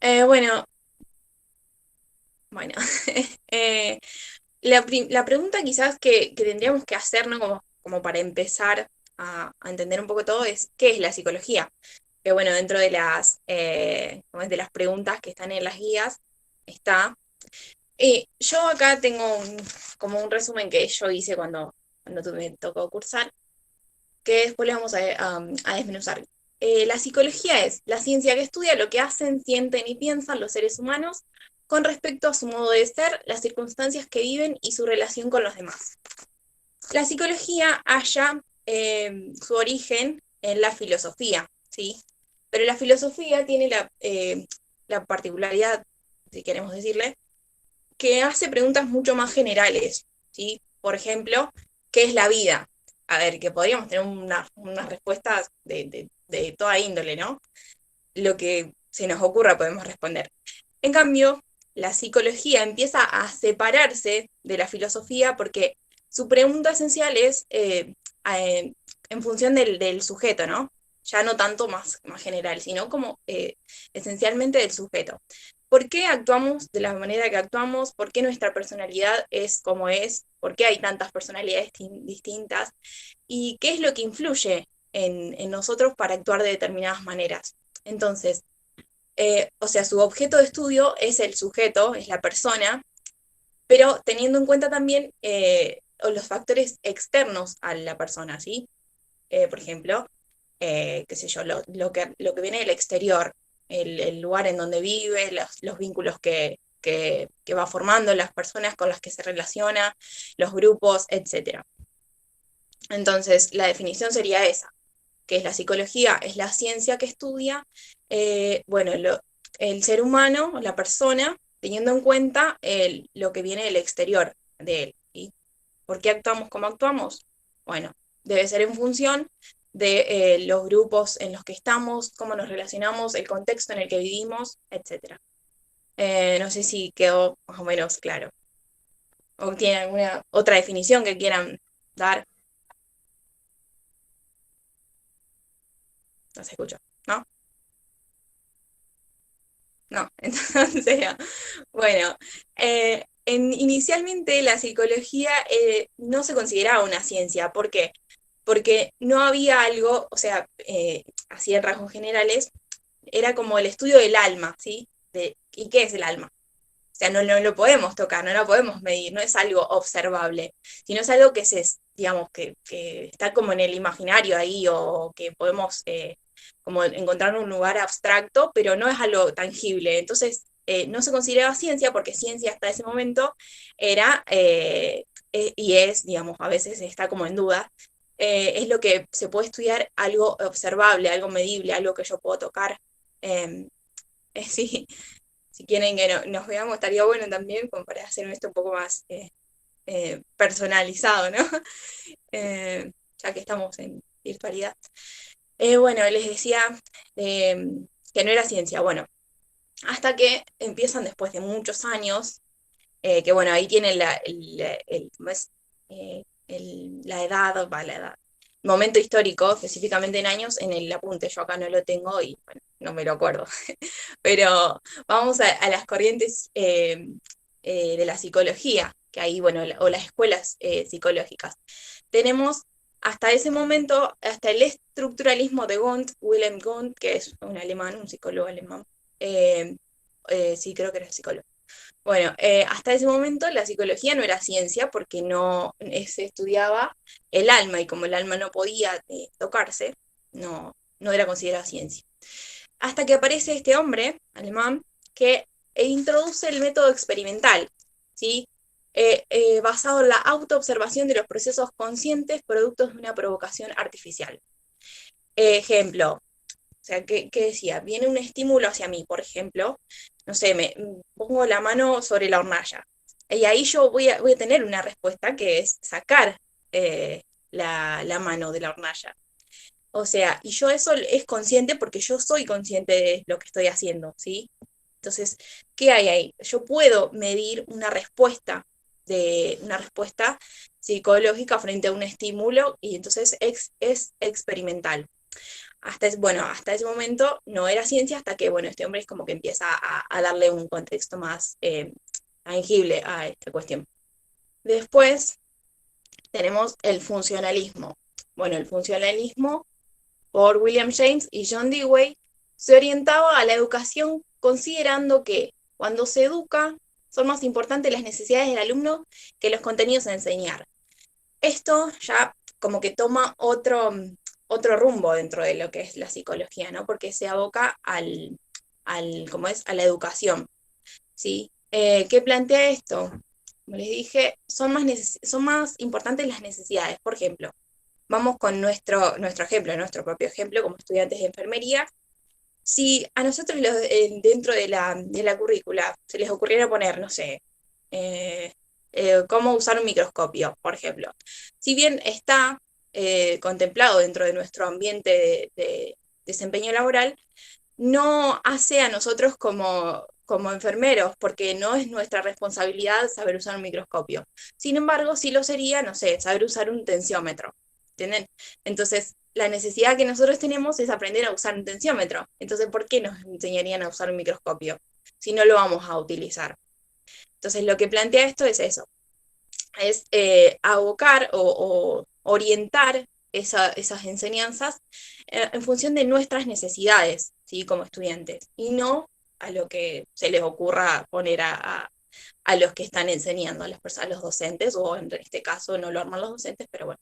Bueno, bueno. eh, la pregunta quizás que tendríamos que hacer, ¿no? Como para empezar a entender un poco todo es, ¿qué es la psicología? Que bueno, dentro de como es de las preguntas que están en las guías, está. Yo acá tengo como un resumen que yo hice cuando me tocó cursar, que después le vamos a desmenuzar. La psicología es la ciencia que estudia lo que hacen, sienten y piensan los seres humanos con respecto a su modo de ser, las circunstancias que viven y su relación con los demás. La psicología halla su origen en la filosofía, ¿sí? Pero la filosofía tiene la particularidad, si queremos decirle, que hace preguntas mucho más generales, ¿sí? Por ejemplo, ¿qué es la vida? A ver, que podríamos tener unas respuestas de toda índole, ¿no? Lo que se nos ocurra podemos responder. En cambio, la psicología empieza a separarse de la filosofía porque su pregunta esencial es en función del sujeto, ¿no? Ya no tanto más general, sino como esencialmente del sujeto. ¿Por qué actuamos de la manera que actuamos? ¿Por qué nuestra personalidad es como es? ¿Por qué hay tantas personalidades distintas? ¿Y qué es lo que influye en nosotros para actuar de determinadas maneras? Entonces, o sea, su objeto de estudio es el sujeto, es la persona, pero teniendo en cuenta también los factores externos a la persona, ¿sí? Por ejemplo, qué sé yo, lo que viene del exterior, el lugar en donde vive, los vínculos que va formando, las personas con las que se relaciona, los grupos, etc. Entonces, la definición sería esa, que es la psicología, es la ciencia que estudia, bueno, el ser humano, la persona, teniendo en cuenta lo que viene del exterior de él. ¿Sí? ¿Por qué actuamos como actuamos? Bueno, debe ser en función de los grupos en los que estamos, cómo nos relacionamos, el contexto en el que vivimos, etc. No sé si quedó más o menos claro. ¿O tienen alguna otra definición que quieran dar? No se escucha, ¿no? No, entonces, bueno, inicialmente la psicología no se consideraba una ciencia. ¿Por qué? Porque no había algo, o sea, así en rasgos generales, era como el estudio del alma, ¿sí? ¿Y qué es el alma? O sea, no lo podemos tocar, no lo podemos medir, no es algo observable, sino es algo digamos, que está como en el imaginario ahí, o que podemos como encontrar un lugar abstracto, pero no es algo tangible. Entonces, no se consideraba ciencia, porque ciencia hasta ese momento era, y es, digamos, a veces está como en duda, es lo que se puede estudiar, algo observable, algo medible, algo que yo puedo tocar. Eh, sí, si quieren que nos veamos, estaría bueno también como para hacer esto un poco más personalizado, ¿no? Ya que estamos en virtualidad. Bueno, les decía eh, que no era ciencia. Bueno, hasta que empiezan después de muchos años, que bueno, ahí tienen ¿cómo es? La edad, va, la edad, momento histórico, específicamente en años, en el apunte. Yo acá no lo tengo y bueno, no me lo acuerdo. Pero vamos a las corrientes de la psicología, que ahí, bueno, o las escuelas psicológicas. Tenemos hasta ese momento, hasta el estructuralismo de Wundt, Wilhelm Wundt, que es un alemán, un psicólogo alemán. Eh, sí, creo que era psicólogo. Bueno, hasta ese momento la psicología no era ciencia porque no se estudiaba el alma, y como el alma no podía tocarse, no era considerada ciencia. Hasta que aparece este hombre alemán que introduce el método experimental, ¿sí? Basado en la autoobservación de los procesos conscientes productos de una provocación artificial. Ejemplo, o sea, ¿qué decía? Viene un estímulo hacia mí, por ejemplo, no sé, me pongo la mano sobre la hornalla. Y ahí yo voy a tener una respuesta que es sacar la mano de la hornalla. O sea, y yo eso es consciente porque yo soy consciente de lo que estoy haciendo, ¿sí? Entonces, ¿qué hay ahí? Yo puedo medir una respuesta psicológica frente a un estímulo, y entonces es experimental. hasta ese momento no era ciencia, hasta que, bueno, este hombre es como que empieza a darle un contexto más tangible a esta cuestión. Después tenemos el funcionalismo. Bueno, el funcionalismo por William James y John Dewey se orientaba a la educación considerando que cuando se educa son más importantes las necesidades del alumno que los contenidos a enseñar. Esto ya como que toma otro rumbo dentro de lo que es la psicología, ¿no? Porque se aboca ¿cómo es? A la educación, ¿sí? ¿Qué plantea esto? Como les dije, son más importantes las necesidades. Por ejemplo, vamos con nuestro ejemplo, nuestro propio ejemplo como estudiantes de enfermería. Si a nosotros dentro de la currícula se les ocurriera poner, no sé, eh, cómo usar un microscopio, por ejemplo. Si bien está contemplado dentro de nuestro ambiente de desempeño laboral, no hace a nosotros como enfermeros, porque no es nuestra responsabilidad saber usar un microscopio. Sin embargo, sí lo sería, no sé, saber usar un tensiómetro. ¿Entienden? Entonces, la necesidad que nosotros tenemos es aprender a usar un tensiómetro. Entonces, ¿por qué nos enseñarían a usar un microscopio si no lo vamos a utilizar? Entonces, lo que plantea esto es eso, es abocar o orientar esas enseñanzas en función de nuestras necesidades, ¿sí? Como estudiantes, y no a lo que se les ocurra poner a los que están enseñando, a los docentes, o en este caso no lo arman los docentes, pero bueno.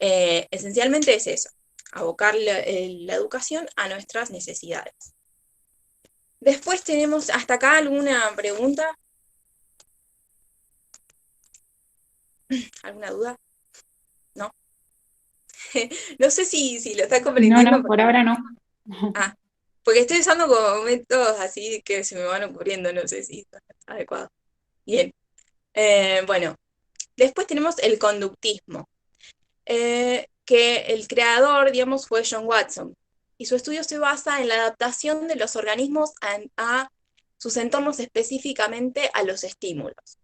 Esencialmente es eso, abocar la educación a nuestras necesidades. Después tenemos hasta acá alguna pregunta, alguna duda, ¿no? No sé si lo está No, comprendiendo. no, por ahora no. Ah, porque estoy usando como métodos así que se me van ocurriendo, no sé si está adecuado. Bien. Bueno, después tenemos el conductismo, que el creador, digamos, fue John Watson. Y su estudio se basa en la adaptación de los organismos a sus entornos, específicamente a los estímulos.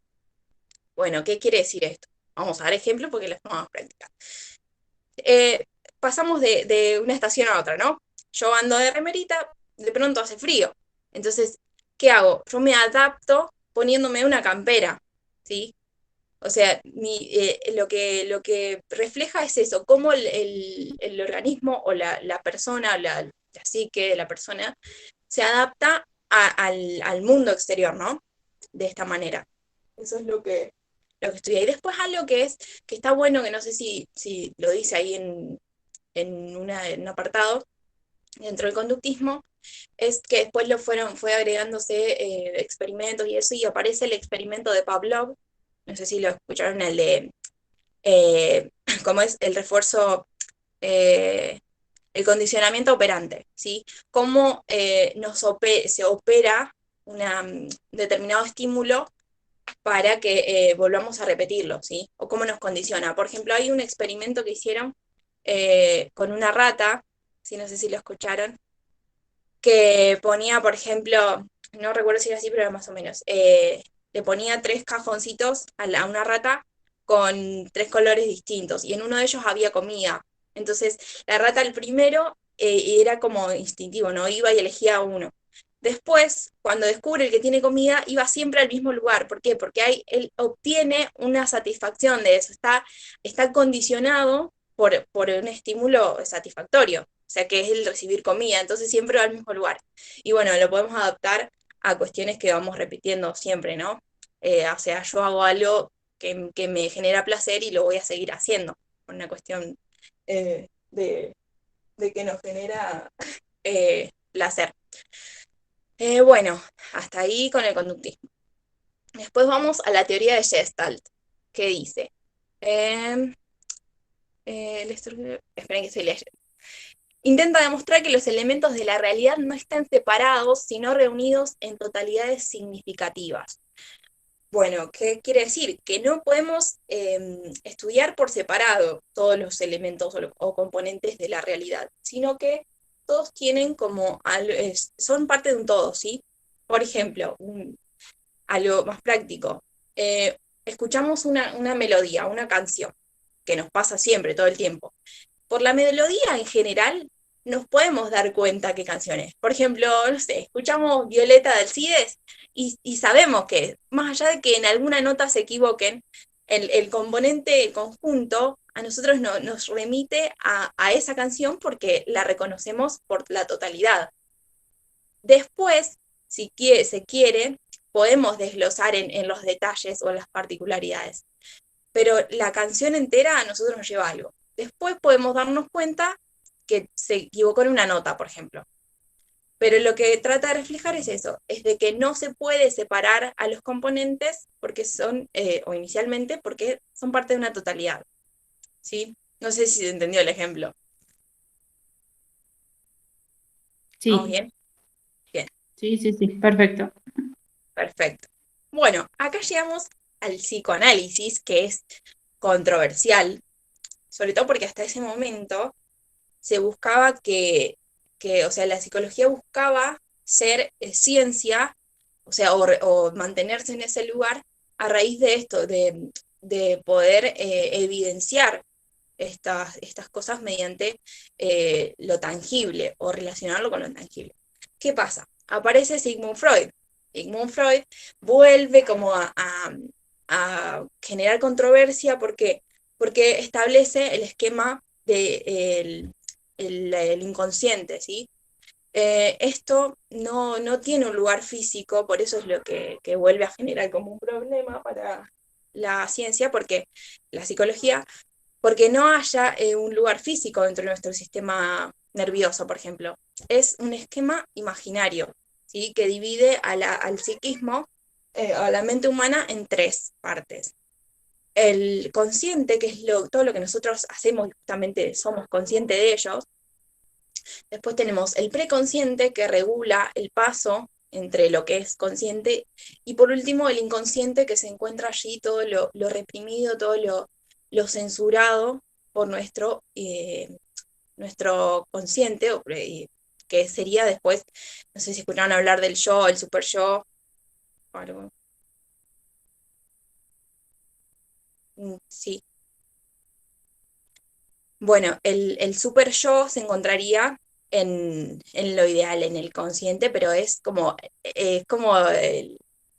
Bueno, ¿qué quiere decir esto? Vamos a dar ejemplos porque las tomamos prácticas. Eh, Pasamos de una estación a otra, ¿no? Yo ando de remerita, de pronto hace frío. Entonces, ¿qué hago? Yo me adapto poniéndome una campera, ¿sí? O sea, lo que refleja es eso, cómo el organismo o la persona, la psique de la persona, se adapta al mundo exterior, ¿no? De esta manera. Eso es lo que estudia. Y después algo que está bueno, que no sé si lo dice ahí en un apartado, dentro del conductismo, es que después fue agregándose experimentos y eso, y aparece el experimento de Pavlov, no sé si lo escucharon, el de eh, cómo es el refuerzo, eh, el condicionamiento operante, ¿sí? Cómo se opera un determinado estímulo para que volvamos a repetirlo, ¿sí? O cómo nos condiciona. Por ejemplo, hay un experimento que hicieron con una rata, ¿sí? No sé si lo escucharon, que ponía, por ejemplo, no recuerdo si era así, pero era más o menos, le ponía tres cajoncitos a una rata con tres colores distintos, y en uno de ellos había comida. Entonces, la rata el primero era como instintivo, ¿no? Iba y elegía uno. Después, cuando descubre el que tiene comida, iba siempre al mismo lugar. ¿Por qué? Porque él obtiene una satisfacción de eso. Está condicionado por un estímulo satisfactorio. O sea, que es el recibir comida. Entonces siempre va al mismo lugar. Y bueno, lo podemos adaptar a cuestiones que vamos repitiendo siempre, ¿no? O sea, yo hago algo que me genera placer y lo voy a seguir haciendo. Por una cuestión de que nos genera placer. Bueno, hasta ahí con el conductismo. Después vamos a la teoría de Gestalt, que dice, eh, esperen que estoy leyendo. Intenta demostrar que los elementos de la realidad no están separados, sino reunidos en totalidades significativas. Bueno, ¿qué quiere decir? Que no podemos estudiar por separado todos los elementos o componentes de la realidad, sino que todos tienen son parte de un todo, ¿sí? Por ejemplo, algo más práctico. Escuchamos una melodía, una canción, que nos pasa siempre, todo el tiempo. Por la melodía en general, nos podemos dar cuenta qué canciones. Por ejemplo, no sé, escuchamos Violeta de Alcides y sabemos que, más allá de que en alguna nota se equivoquen, el componente, el conjunto, a nosotros nos remite a esa canción porque la reconocemos por la totalidad. Después, si se quiere, podemos desglosar en los detalles o en las particularidades, pero la canción entera a nosotros nos lleva a algo. Después podemos darnos cuenta que se equivocó en una nota, por ejemplo. Pero lo que trata de reflejar es eso, es de que no se puede separar a los componentes porque son, o inicialmente, porque son parte de una totalidad, ¿sí? No sé si se entendió el ejemplo. ¿Vamos Sí, bien? Bien, sí, sí, sí, perfecto. perfecto. Bueno, acá llegamos al psicoanálisis, que es controversial, sobre todo porque hasta ese momento se buscaba o sea, la psicología buscaba ser ciencia, o sea, o mantenerse en ese lugar a raíz de esto, de poder evidenciar estas cosas mediante lo tangible o relacionarlo con lo tangible. ¿Qué pasa? Aparece Sigmund Freud. Sigmund Freud vuelve como a generar controversia porque establece el esquema del inconsciente, ¿sí? Esto no tiene un lugar físico, por eso es lo que vuelve a generar como un problema para la ciencia, porque la psicología, porque no haya un lugar físico dentro de nuestro sistema nervioso, por ejemplo. Es un esquema imaginario, ¿sí? Que divide al psiquismo, a la mente humana, en tres partes. El consciente, que es todo lo que nosotros hacemos y justamente somos conscientes de ellos. Después tenemos el preconsciente, que regula el paso entre lo que es consciente, y por último el inconsciente, que se encuentra allí todo lo reprimido, todo lo censurado por nuestro consciente, que sería después, no sé si escucharon hablar del yo, el super yo, o algo. Sí. Bueno, el super yo se encontraría en lo ideal, en el consciente, pero es como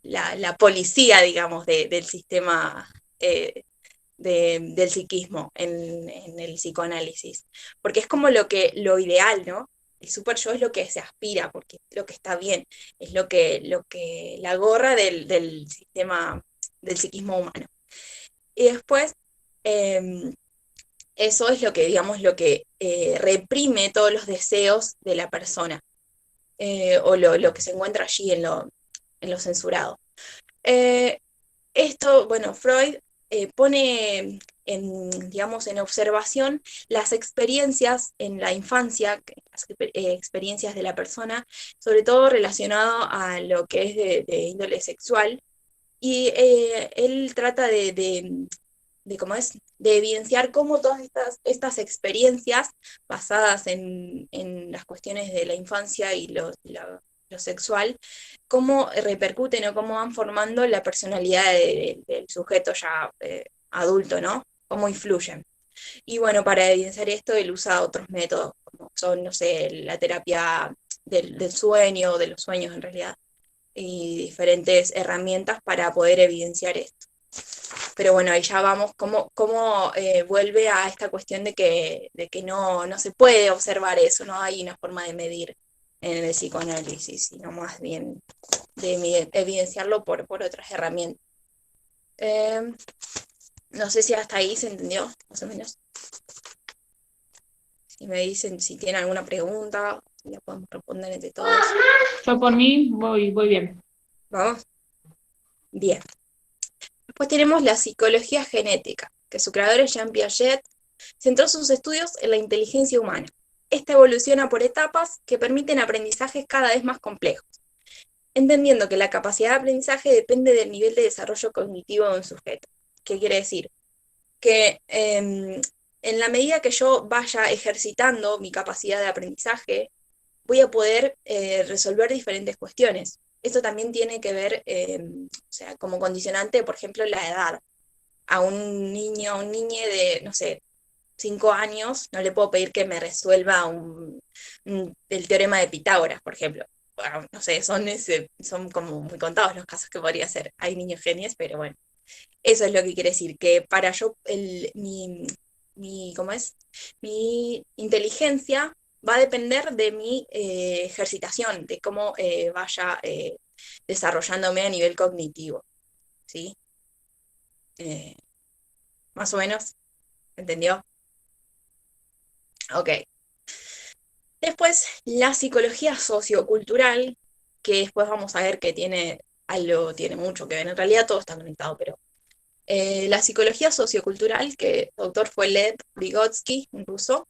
la policía, digamos, del sistema del psiquismo en el psicoanálisis. Porque es como lo ideal, ¿no? El super yo es lo que se aspira, porque es lo que está bien, es lo que la gorra del sistema del psiquismo humano. Y después, em, eso es lo que, digamos, lo que reprime todos los deseos de la persona, o lo que se encuentra allí en lo censurado. Eh, Esto, bueno, Freud pone digamos, en observación las experiencias en la infancia, las experiencias de la persona, sobre todo relacionado a lo que es de índole sexual, y él trata ¿cómo es? De evidenciar cómo todas estas experiencias basadas en las cuestiones de la infancia y lo sexual, cómo repercuten o cómo van formando la personalidad del sujeto ya adulto, ¿no? Cómo influyen. Y bueno, para evidenciar esto, él usa otros métodos, como son, no sé, la terapia del sueño, de los sueños en realidad, y diferentes herramientas para poder evidenciar esto. Pero bueno, ahí ya vamos, cómo vuelve a esta cuestión de que no se puede observar eso, no hay una forma de medir en el psicoanálisis, sino más bien de evidenciarlo por otras herramientas. Eh, no sé si hasta ahí se entendió, más o menos. Si me dicen si tienen alguna pregunta, la podemos responder entre todos. Yo por mí voy bien. ¿Vamos? Bien. Después tenemos la psicología genética, que su creador es Jean Piaget centró sus estudios en la inteligencia humana. Esta evoluciona por etapas que permiten aprendizajes cada vez más complejos, entendiendo que la capacidad de aprendizaje depende del nivel de desarrollo cognitivo de un sujeto. ¿Qué quiere decir? Que en la medida que yo vaya ejercitando mi capacidad de aprendizaje, voy a poder resolver diferentes cuestiones. Esto también tiene que ver, o sea, como condicionante, por ejemplo, la edad. A un niño, a un niñe de, no sé, 5 años, no le puedo pedir que me resuelva el teorema de Pitágoras, por ejemplo. Bueno, no sé, son como muy contados los casos que podría hacer. Hay niños genios, pero bueno, eso es lo que quiere decir, que para yo, ¿cómo es? Mi inteligencia va a depender de mi ejercitación, de cómo vaya desarrollándome a nivel cognitivo, ¿sí? Eh, Más o menos, ¿entendió? Ok. Después, la psicología sociocultural, que después vamos a ver que tiene mucho que ver. En realidad todo está conectado, pero la psicología sociocultural, que el autor fue Lev Vygotsky, un ruso,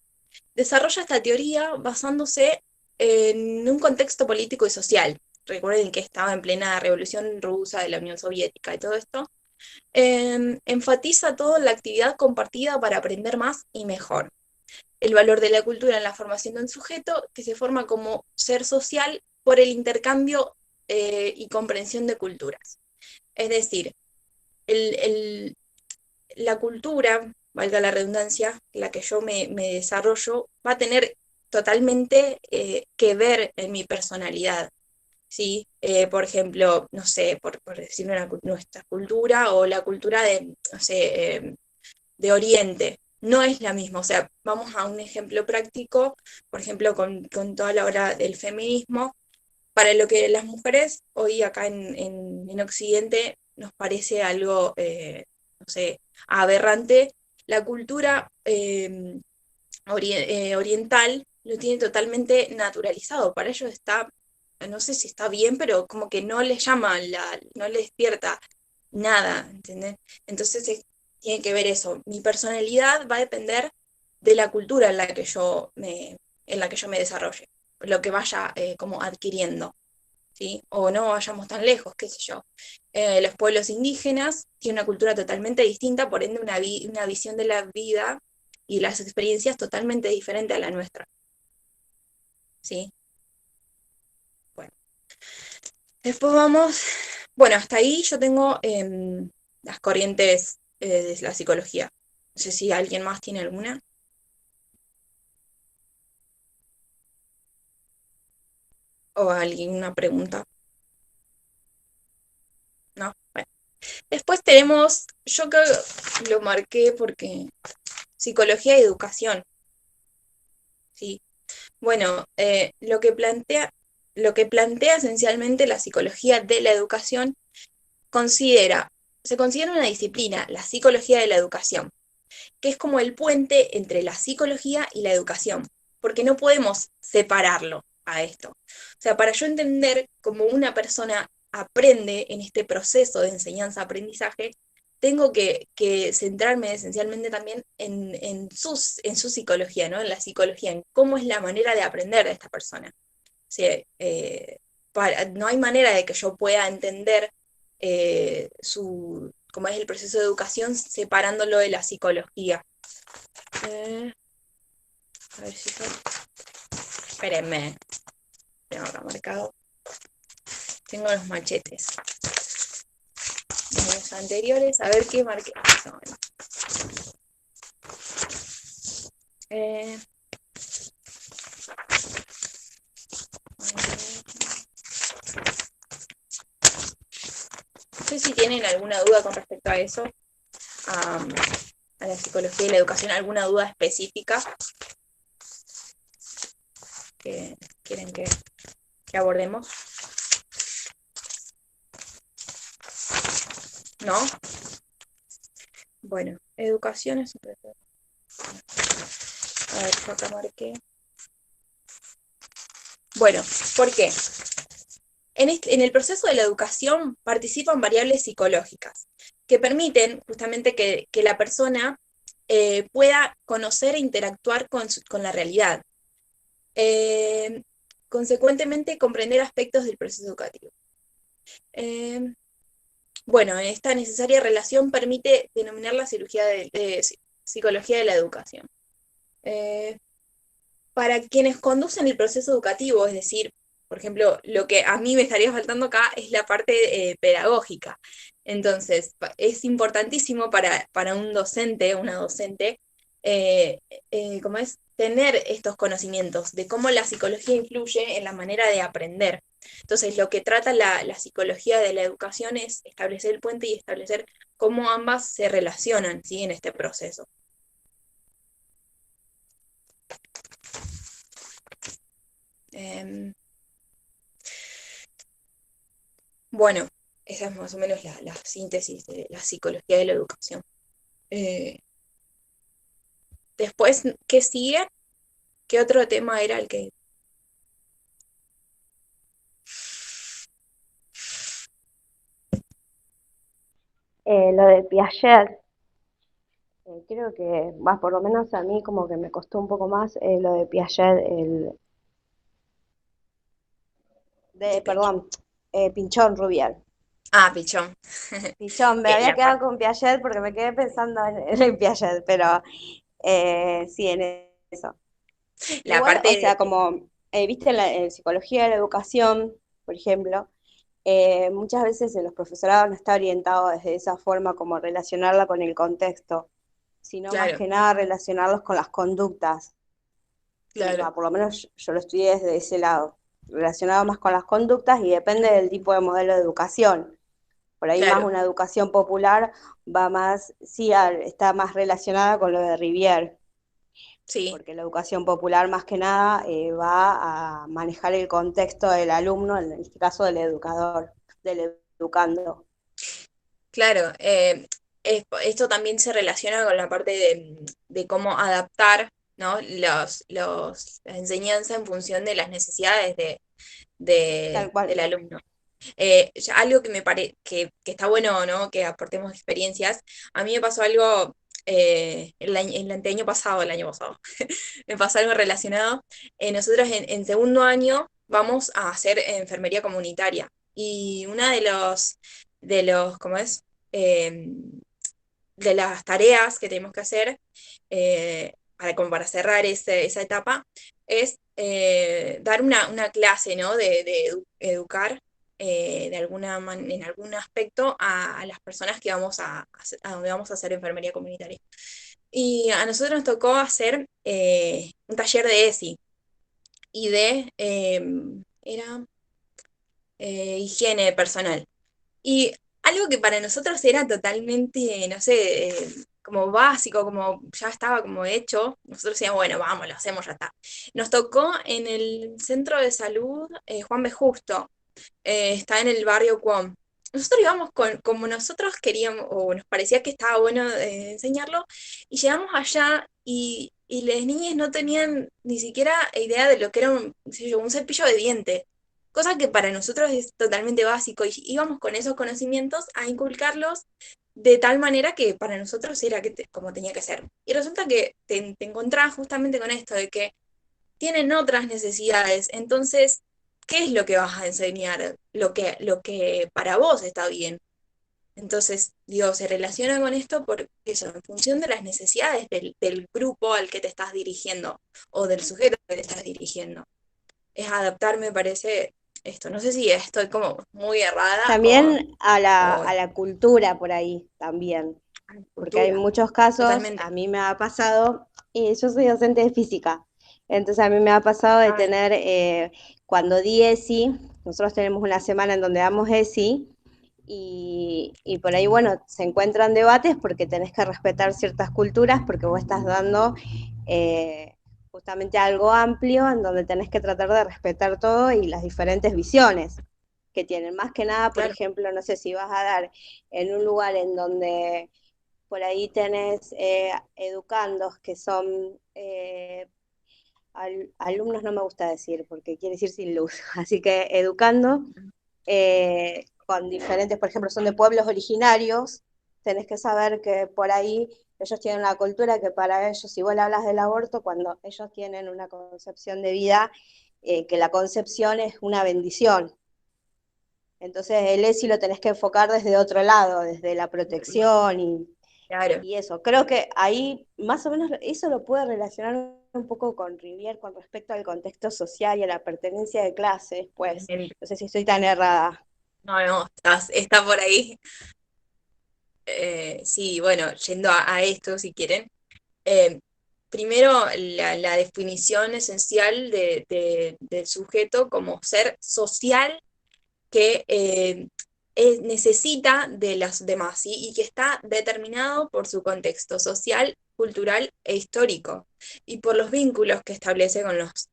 desarrolla esta teoría basándose en un contexto político y social. Recuerden que estaba en plena revolución rusa de la Unión Soviética y todo esto. Enfatiza todo en la actividad compartida para aprender más y mejor. El valor de la cultura en la formación de un sujeto que se forma como ser social por el intercambio y comprensión de culturas. Es decir, el, el- la cultura, valga la redundancia, la que yo me desarrollo, va a tener totalmente que ver en mi personalidad. ¿Sí? Por ejemplo, no sé, por decir nuestra cultura o la cultura de, no sé, de Oriente. No es la misma, o sea, vamos a un ejemplo práctico, por ejemplo, con toda la hora del feminismo, para lo que las mujeres hoy acá en Occidente nos parece algo, no sé, aberrante, la cultura oriental lo tiene totalmente naturalizado, para ellos está, no sé si está bien, pero como que no les llama, no les despierta nada, ¿entendés? Entonces tiene que ver eso. Mi personalidad va a depender de la cultura en la que yo me desarrolle, lo que vaya como adquiriendo, ¿sí? O no vayamos tan lejos, qué sé yo. Los pueblos indígenas tienen una cultura totalmente distinta, por ende una visión de la vida y las experiencias totalmente diferente a la nuestra, ¿sí? Bueno, después vamos, bueno, hasta ahí yo tengo las corrientes de la psicología. No sé si alguien más tiene alguna o alguna pregunta, ¿no? Bueno, después tenemos, yo creo que lo marqué porque psicología y educación, ¿sí? Bueno, lo que plantea esencialmente la psicología de la educación se considera una disciplina, la psicología de la educación, que es como el puente entre la psicología y la educación, porque no podemos separarlo a esto. O sea, para yo entender cómo una persona aprende en este proceso de enseñanza-aprendizaje, tengo que centrarme esencialmente también en su psicología, ¿no? En la psicología, en cómo es la manera de aprender de esta persona. O sea, no hay manera de que yo pueda entender cómo es el proceso de educación separándolo de la psicología. Eh, a ver si espérenme, tengo acá marcado. Tengo los machetes de los anteriores, a ver qué marqué. No, no. Eh, no sé si tienen alguna duda con respecto a eso, a, a la psicología y la educación, alguna duda específica que quieren que abordemos. ¿No? Bueno, educación es... A ver, yo acá marqué. Bueno, ¿por qué? En el proceso de la educación participan variables psicológicas que permiten justamente que la persona pueda conocer e interactuar con la realidad. Eh, Consecuentemente, comprender aspectos del proceso educativo. Eh, bueno, esta necesaria relación permite denominar la psicología de la educación. Eh, para quienes conducen el proceso educativo, es decir, por ejemplo, lo que a mí me estaría faltando acá es la parte pedagógica. Entonces, es importantísimo para un docente, una docente, eh, como es tener estos conocimientos de cómo la psicología influye en la manera de aprender. Entonces, lo que trata la psicología de la educación es establecer el puente y establecer cómo ambas se relacionan, ¿sí? En este proceso. Em, bueno, esa es más o menos la síntesis de la psicología de la educación. Eh, Después, ¿qué sigue? ¿Qué otro tema era el que... Lo de Piaget, creo que, va, por lo menos a mí como que me costó un poco más lo de Piaget, de perdón, Pinchón Rubial. Ah, Pichón. Pichón, me había La quedado parte, con Piaget porque me quedé pensando en Piaget, pero sí, en eso. la Igual, o parte sea, como viste en psicología de la educación, por ejemplo, muchas veces los profesorados no está orientado desde esa forma como relacionarla con el contexto, sino más claro, que nada relacionarlos con las conductas. Y claro, va, por lo menos yo lo estudié desde ese lado, relacionado más con las conductas y depende del tipo de modelo de educación. Por ahí más claro, una educación popular va más, sí, está más relacionada con lo de Rivière, sí, porque la educación popular más que nada va a manejar el contexto del alumno, en este caso del educador, del educando. claro. Esto también se relaciona con la parte de cómo adaptar, ¿no? La enseñanza en función de las necesidades Tal cual. del alumno. Algo que me parece que está bueno, ¿no? Que aportemos experiencias. A mí me pasó algo el anteaño pasado, el año pasado. Me pasó algo relacionado. Nosotros en segundo año vamos a hacer enfermería comunitaria. Y una ¿cómo es? Eh, de las tareas que tenemos que hacer como para cerrar esa etapa es dar una clase, ¿no? De educar en algún aspecto a las personas que vamos a donde vamos a hacer enfermería comunitaria. Y a nosotros nos tocó hacer un taller de ESI y era higiene personal. Y algo que para nosotros era totalmente, no sé, como básico, como ya estaba como hecho, nosotros decíamos, bueno, vamos, lo hacemos, ya está. Nos tocó en el centro de salud Juan B. Justo, está en el barrio Cuom. Nosotros íbamos como nosotros queríamos, o nos parecía que estaba bueno enseñarlo, y llegamos allá y las niñas no tenían ni siquiera idea de lo que era qué sé yo, un cepillo de dientes, cosa que para nosotros es totalmente básico, y íbamos con esos conocimientos a inculcarlos de tal manera que para nosotros era como tenía que ser. Y resulta que te encontrás justamente con esto, de que tienen otras necesidades. Entonces, ¿qué es lo que vas a enseñar? Lo que para vos está bien. Entonces, digo, se relaciona con esto por eso, en función de las necesidades del grupo al que te estás dirigiendo o del sujeto al que te estás dirigiendo. Es adaptar, me parece, esto. No sé si estoy como muy errada También o a la cultura por ahí, también. Porque hay cultura. muchos casos, Totalmente. a mí me ha pasado, y yo soy docente de física, entonces a mí me ha pasado de Ay, tener, cuando di ESI, nosotros tenemos una semana en donde damos ESI, y por ahí, bueno, se encuentran debates porque tenés que respetar ciertas culturas, porque vos estás dando justamente algo amplio en donde tenés que tratar de respetar todo y las diferentes visiones que tienen. Más que nada, por claro, ejemplo, no sé si vas a dar en un lugar en donde por ahí tenés educandos que son alumnos, no me gusta decir, porque quiere decir sin luz. Así que educando con diferentes, por ejemplo, son de pueblos originarios, tenés que saber que por ahí ellos tienen una cultura que para ellos, si vos le hablas del aborto, cuando ellos tienen una concepción de vida, que la concepción es una bendición. Entonces el ESI lo tenés que enfocar desde otro lado, desde la protección claro. y eso. Creo que ahí más o menos eso lo puede relacionar un poco con Rivière con respecto al contexto social y a la pertenencia de clases, pues no sé si estoy tan errada. No, no, está por ahí. Sí, bueno, yendo a esto, si quieren. primero la definición esencial del sujeto como ser social que necesita de las demás, ¿sí? Y que está determinado por su contexto social, cultural e histórico, y por los vínculos que establece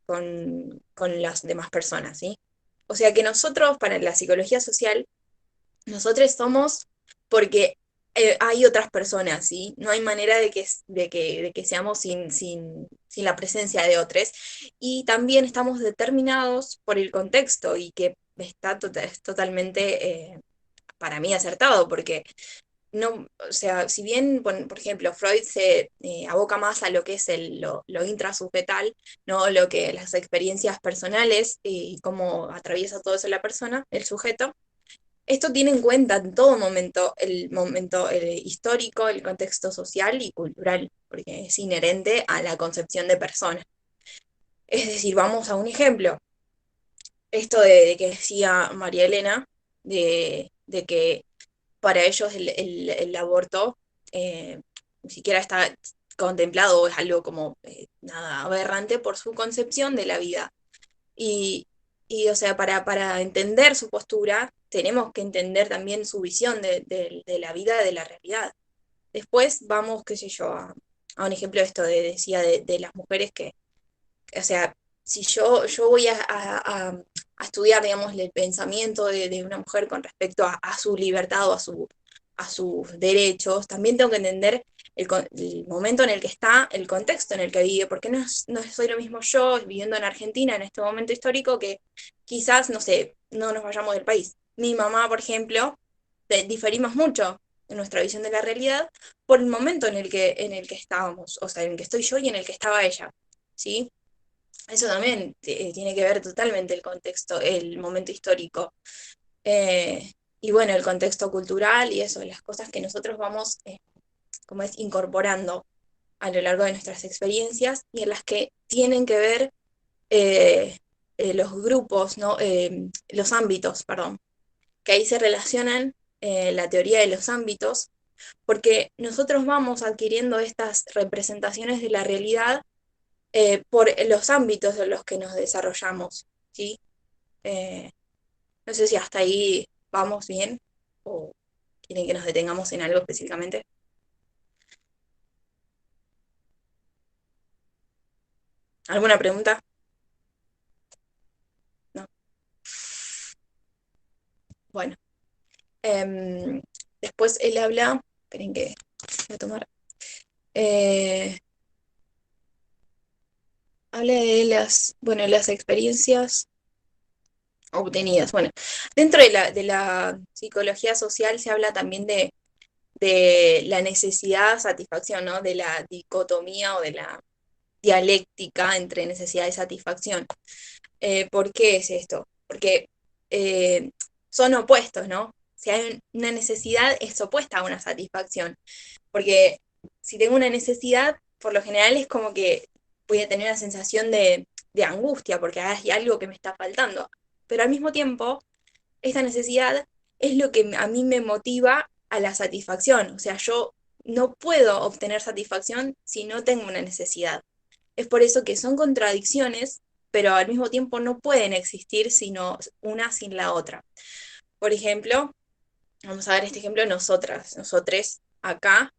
con las demás personas, ¿sí? O sea que nosotros, para la psicología social, nosotros somos porque hay otras personas, ¿sí? No hay manera de que seamos sin la presencia de otros. Y también estamos determinados por el contexto y que es totalmente, para mí, acertado, porque no, o sea, si bien, por ejemplo, Freud se aboca más a lo que es lo intrasubjetal, ¿no? Lo que las experiencias personales y cómo atraviesa todo eso la persona, el sujeto. Esto tiene en cuenta en todo momento el momento histórico, el contexto social y cultural, porque es inherente a la concepción de persona. Es decir, vamos a un ejemplo. Esto de que decía María Elena, de que para ellos el aborto ni siquiera está contemplado o es algo como nada aberrante por su concepción de la vida. Y, o sea, para entender su postura, tenemos que entender también su visión de la vida, de la realidad. Después vamos, qué sé yo, a un ejemplo de esto, decía de las mujeres que, o sea, si yo voy a estudiar, digamos, el pensamiento de una mujer con respecto a su libertad o a sus derechos, también tengo que entender el momento en el que está, el contexto en el que vive, porque no soy lo mismo yo viviendo en Argentina en este momento histórico que quizás, no sé, no nos vayamos del país. Mi mamá, por ejemplo, diferimos mucho en nuestra visión de la realidad por el momento en el que estábamos, o sea, en el que estoy yo y en el que estaba ella, ¿sí? Eso también tiene que ver totalmente el contexto, el momento histórico. Y bueno, el contexto cultural y eso, las cosas que nosotros vamos, como es, incorporando a lo largo de nuestras experiencias y en las que tienen que ver eh, los grupos, ¿no? Los ámbitos, perdón, que ahí se relacionan la teoría de los ámbitos, porque nosotros vamos adquiriendo estas representaciones de la realidad por los ámbitos en los que nos desarrollamos, ¿sí? Eh, no sé si hasta ahí vamos bien o quieren que nos detengamos en algo específicamente. ¿Alguna pregunta? No. Bueno. Después él habla, esperen que voy a tomar, eh, habla de las experiencias obtenidas. Bueno, dentro de la psicología social se habla también de la necesidad, satisfacción, ¿no? De la dicotomía o de la dialéctica entre necesidad y satisfacción. ¿Por qué es esto? Porque eh, son opuestos, ¿no? Si hay una necesidad, es opuesta a una satisfacción. Porque si tengo una necesidad, por lo general es como que voy a tener una sensación de angustia, porque hay algo que me está faltando. Pero al mismo tiempo, esta necesidad es lo que a mí me motiva a la satisfacción. O sea, yo no puedo obtener satisfacción si no tengo una necesidad. Es por eso que son contradicciones, pero al mismo tiempo no pueden existir sino una sin la otra. Por ejemplo, vamos a ver este ejemplo, nosotros acá,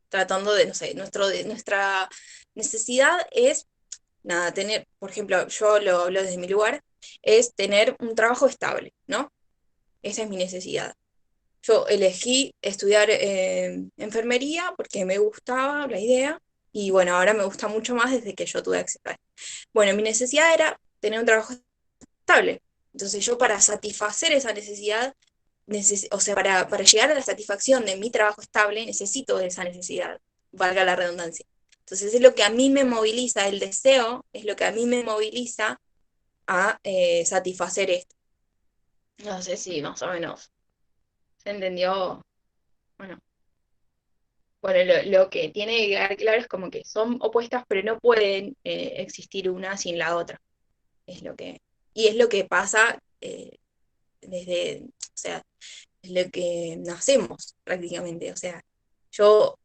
tratando de, no sé, nuestra necesidad es, nada, tener, por ejemplo, yo lo hablo desde mi lugar, es tener un trabajo estable, ¿no? Esa es mi necesidad. Yo elegí estudiar enfermería porque me gustaba la idea y bueno, ahora me gusta mucho más desde que yo tuve acceso a esto. Bueno, mi necesidad era tener un trabajo estable. Entonces yo para satisfacer esa necesidad, o sea, para llegar a la satisfacción de mi trabajo estable, necesito de esa necesidad, valga la redundancia. Entonces es lo que a mí me moviliza, el deseo es lo que a mí me moviliza a satisfacer esto. No sé si más o menos se entendió. Bueno, bueno, lo que tiene que quedar claro es como que son opuestas, pero no pueden existir una sin la otra. Y es lo que pasa desde, o sea, es lo que nacemos prácticamente. O sea, yo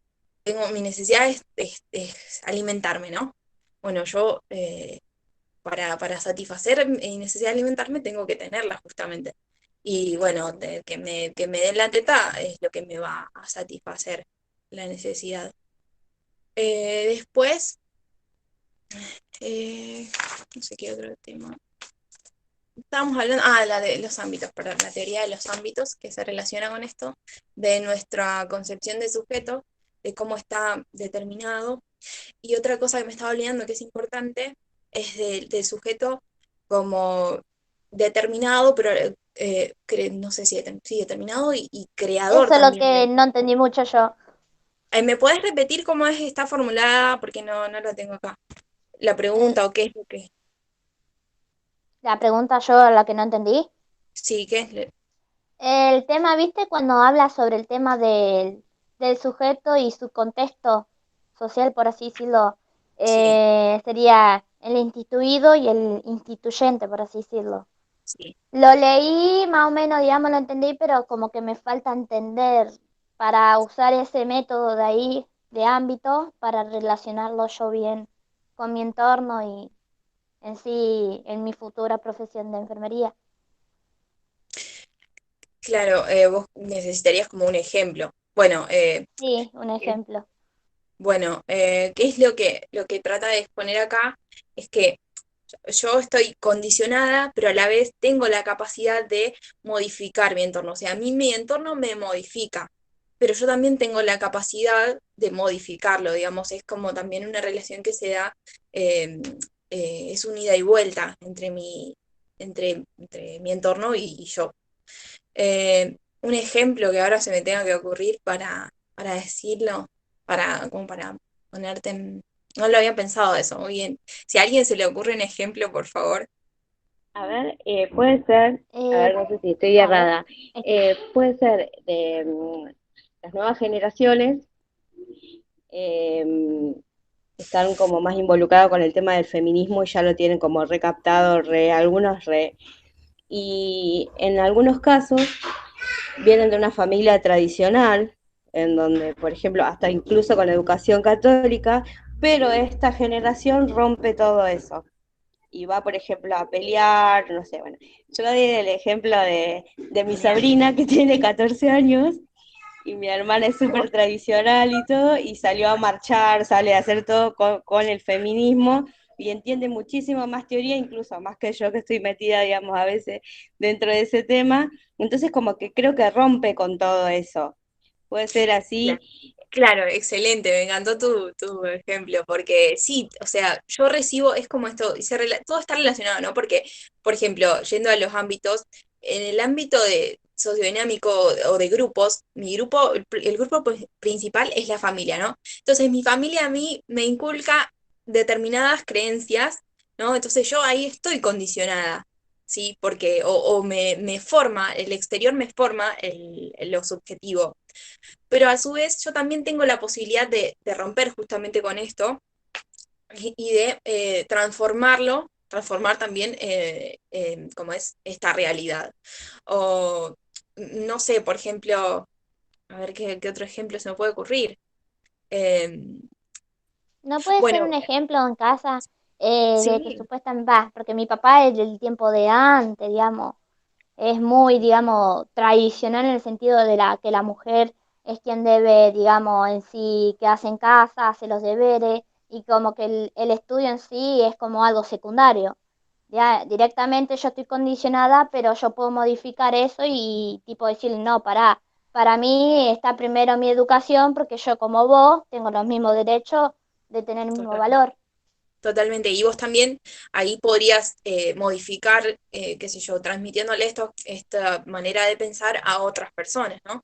mi necesidad es alimentarme, ¿no? Bueno, yo para satisfacer mi necesidad de alimentarme tengo que tenerla justamente. Y bueno, que me den la teta es lo que me va a satisfacer la necesidad. Después, eh, no sé qué otro tema. Estábamos hablando, la de los ámbitos, perdón, la teoría de los ámbitos que se relaciona con esto, de nuestra concepción de sujeto, de cómo está determinado. Y otra cosa que me estaba olvidando que es importante es del sujeto como determinado, pero no sé si sí, determinado y creador Eso es lo también. que no entendí mucho yo. ¿Me podés repetir cómo está formulada? Porque no la tengo acá. La Mm, pregunta o qué es lo que... La pregunta yo, la que no entendí. Sí, qué es... El tema, ¿viste? Cuando habla sobre el tema del sujeto y su contexto social, por así decirlo, Sí, sería el instituido y el instituyente, por así decirlo. sí. Lo leí, más o menos, digamos, lo entendí, pero como que me falta entender para usar ese método de ahí, de ámbito, para relacionarlo yo bien con mi entorno y en sí, en mi futura profesión de enfermería. Claro, vos necesitarías como un ejemplo. Bueno, Sí, un ejemplo. ¿qué es lo que trata de exponer acá? Es que yo estoy condicionada, pero a la vez tengo la capacidad de modificar mi entorno. O sea, a mí mi entorno me modifica, pero yo también tengo la capacidad de modificarlo, digamos, es como también una relación que se da, eh, es un ida y vuelta entre mi entorno y yo. Un ejemplo que ahora se me tenga que ocurrir para decirlo, como para ponerte en... No lo había pensado eso, muy bien. Si a alguien se le ocurre un ejemplo, por favor. A ver, puede ser, a Eh, ver, no sé si estoy a ver, errada, puede ser de las nuevas generaciones eh, están como más involucrados con el tema del feminismo y ya lo tienen como recaptado, algunos y en algunos casos vienen de una familia tradicional, en donde, por ejemplo, hasta incluso con educación católica, pero esta generación rompe todo eso y va, por ejemplo, a pelear, no sé, bueno, yo doy el ejemplo de mi sobrina que tiene 14 años y mi hermana es súper tradicional y todo, y salió a marchar, sale a hacer todo con el feminismo y entiende muchísimo más teoría, incluso más que yo que estoy metida, digamos, a veces dentro de ese tema. Entonces como que creo que rompe con todo eso. Puede ser Claro, así. claro, excelente, me encantó tu ejemplo, porque sí, o sea, yo recibo, es como esto, todo está relacionado, ¿no? Porque, por ejemplo, yendo a los ámbitos, en el ámbito de sociodinámico o de grupos, mi grupo, el grupo principal es la familia, ¿no? Entonces, mi familia a mí me inculca determinadas creencias, ¿no? Entonces yo ahí estoy condicionada, ¿sí? Porque, o me forma, el exterior me forma lo subjetivo, pero a su vez yo también tengo la posibilidad de romper justamente con esto y de transformar también como es esta realidad. O no sé, por ejemplo, a ver qué otro ejemplo se me puede ocurrir. Eh, ¿no puede ser bueno, un ejemplo en casa de que sí, supuestamente va? Porque mi papá es del tiempo de antes, digamos. Es muy, digamos, tradicional en el sentido de que la mujer es quien debe, digamos, en sí, quedarse en casa, hace los deberes, y como que el estudio en sí es como algo secundario. Ya, directamente yo estoy condicionada, pero yo puedo modificar eso y tipo decir, no, para mí está primero mi educación, porque yo como vos tengo los mismos derechos de tener el mismo total. valor. Totalmente. Y vos también ahí podrías modificar, qué sé yo, transmitiéndole esta manera de pensar a otras personas, ¿no?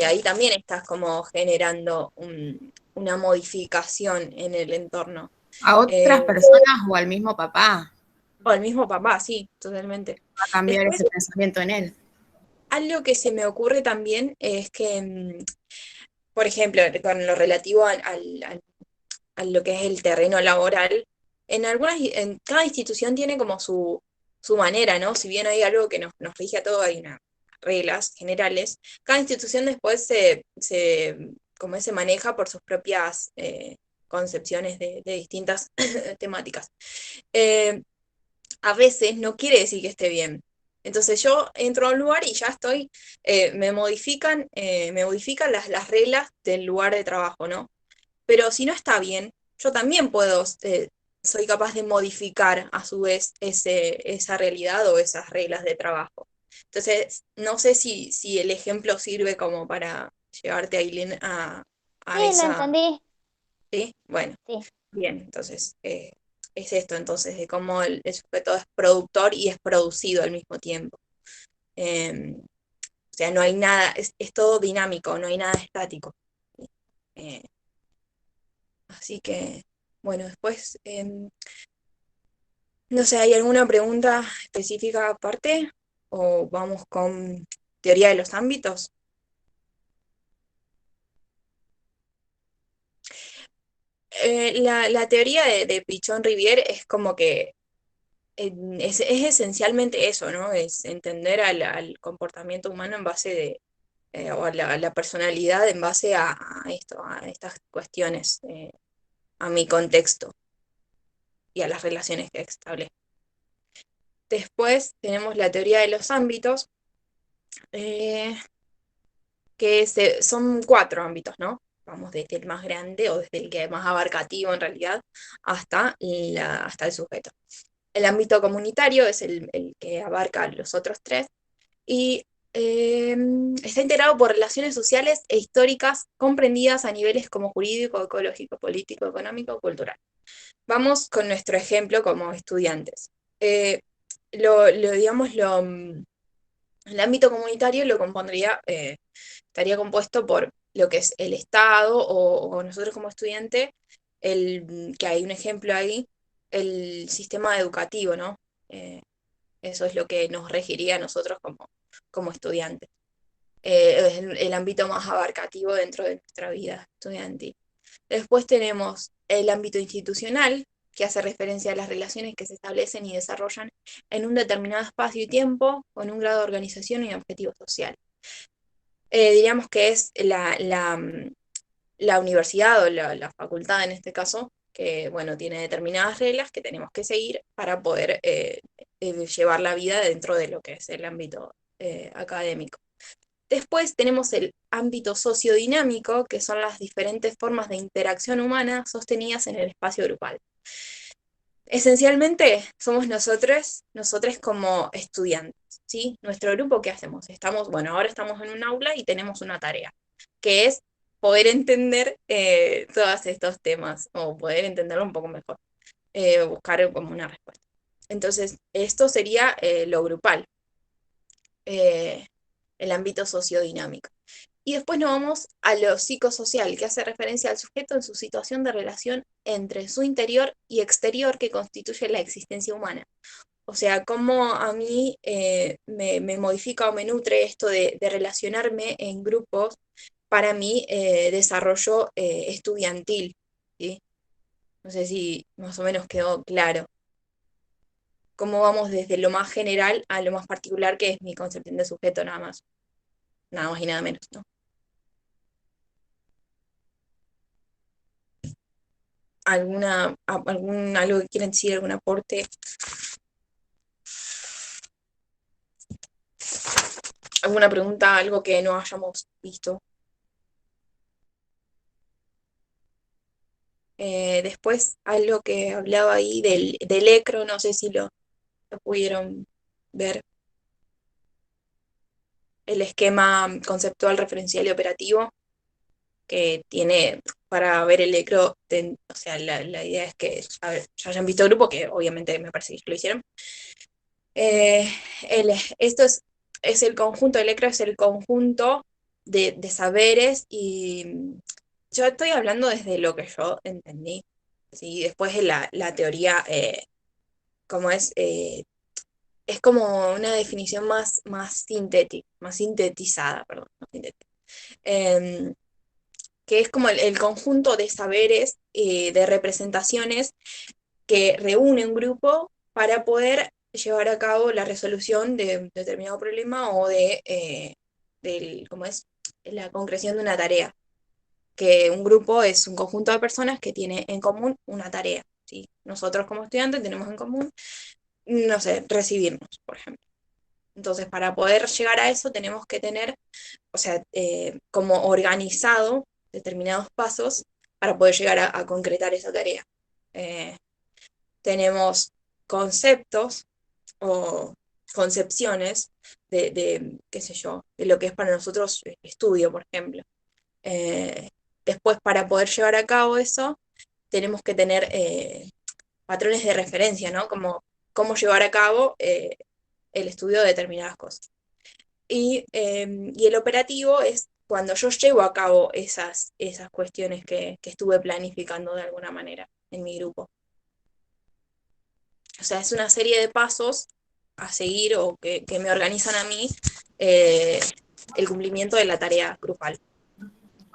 Ahí también estás como generando una modificación en el entorno. A otras Eh, personas o al mismo papá o al mismo papá, sí, totalmente. va a cambiar Después, ese pensamiento en él. algo que se me ocurre también es que, por ejemplo, con lo relativo a lo que es el terreno laboral, en cada institución tiene como su manera, ¿no? Si bien hay algo que nos rige a todo, hay unas reglas generales, cada institución después como se maneja por sus propias concepciones de distintas temáticas. A veces no quiere decir que esté bien. Entonces yo entro a un lugar y ya estoy, me modifican las reglas del lugar de trabajo, ¿no? Pero si no está bien, yo también puedo, soy capaz de modificar a su vez esa realidad o esas reglas de trabajo. Entonces, no sé si el ejemplo sirve como para llevarte, Aileen, Sí, a lo esa, entendí. ¿sí? Bueno, Sí. bien, entonces, es esto entonces, de cómo el sujeto es productor y es producido al mismo tiempo. O sea, no hay nada, es todo dinámico, no hay nada estático. Eh, Así que, bueno, después, no sé, ¿hay alguna pregunta específica aparte? ¿O vamos con teoría de los ámbitos? La teoría de Pichon Rivière es como que es esencialmente eso, ¿no? Es entender al comportamiento humano en base o a la personalidad en base a esto, a estas cuestiones, a mi contexto y a las relaciones que establezco. Después tenemos la teoría de los ámbitos, eh, son 4 ámbitos, ¿no? Vamos desde el más grande o desde el que es más abarcativo en realidad hasta el sujeto. El ámbito comunitario es el que abarca los otros 3 y está integrado por relaciones sociales e históricas comprendidas a niveles como jurídico, ecológico, político, económico, cultural. Vamos con nuestro ejemplo como estudiantes. Eh, digamos, el ámbito comunitario lo compondría, estaría compuesto por lo que es el Estado o nosotros como estudiante, que hay un ejemplo ahí, el sistema educativo, ¿no? Eso es lo que nos regiría a nosotros como estudiantes. Es el ámbito más abarcativo dentro de nuestra vida estudiantil. Después tenemos el ámbito institucional, que hace referencia a las relaciones que se establecen y desarrollan en un determinado espacio y tiempo, con un grado de organización y objetivo social. Diríamos que es la universidad o la facultad en este caso, que bueno, tiene determinadas reglas que tenemos que seguir para poder llevar la vida dentro de lo que es el ámbito académico. Después tenemos el ámbito sociodinámico, que son las diferentes formas de interacción humana sostenidas en el espacio grupal. Esencialmente somos nosotros como estudiantes, ¿sí? Nuestro grupo, ¿qué hacemos? Bueno, ahora estamos en un aula y tenemos una tarea, que es poder entender todos estos temas, o poder entenderlo un poco mejor, buscar como una respuesta. Entonces, esto sería lo grupal, eh, el ámbito sociodinámico. Y después nos vamos a lo psicosocial, que hace referencia al sujeto en su situación de relación entre su interior y exterior que constituye la existencia humana. O sea, cómo a mí me modifica o me nutre esto de relacionarme en grupos para mi desarrollo estudiantil, ¿sí? No sé si más o menos quedó claro. Cómo vamos desde lo más general a lo más particular, que es mi concepción de sujeto nada más. Nada más y nada menos, ¿no? Algo que quieran decir, algún aporte, alguna pregunta, algo que no hayamos visto. Después, algo que hablaba ahí del ECRO, no sé si lo pudieron ver, el esquema conceptual, referencial y operativo que tiene para ver el ECRO, o sea, la idea es que, a ver, ya hayan visto el grupo, que obviamente me parece que lo hicieron. Eh, esto es el conjunto, el ECRO es el conjunto de saberes y yo estoy hablando desde lo que yo entendí. ¿Sí? Después de la teoría, como es como una definición más sintética, más sintetizada, perdón, no sintética. Em, que es como el conjunto de saberes, de representaciones que reúne un grupo para poder llevar a cabo la resolución de un determinado problema o ¿cómo es? La concreción de una tarea. que un grupo es un conjunto de personas que tiene en común una tarea, ¿sí? Nosotros como estudiantes tenemos en común, no sé, recibirnos, por ejemplo. Entonces, para poder llegar a eso tenemos que tener, o sea, como organizado determinados pasos para poder llegar a concretar esa tarea. Eh, Tenemos conceptos o concepciones qué sé yo, de lo que es para nosotros estudio, por ejemplo. Eh, Después, para poder llevar a cabo eso, tenemos que tener patrones de referencia, ¿no? Como cómo llevar a cabo el estudio de determinadas cosas. Y el operativo es cuando yo llevo a cabo esas cuestiones que estuve planificando de alguna manera en mi grupo. O sea, es una serie de pasos a seguir o que me organizan a mí el cumplimiento de la tarea grupal.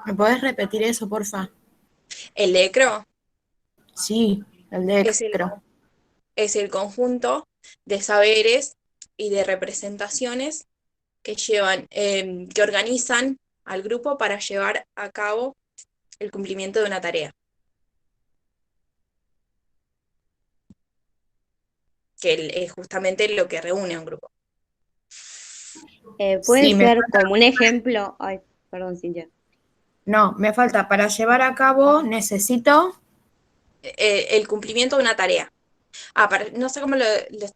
¿Me podés repetir eso, porfa? El ECRO Sí, el de es el, Extro. es el conjunto de saberes y de representaciones que que organizan al grupo para llevar a cabo el cumplimiento de una tarea, que es justamente lo que reúne a un grupo. Puede Sí, ser como un ejemplo. Ay, perdón, Cintia. me falta, para llevar a cabo necesito, El cumplimiento de una tarea. No sé cómo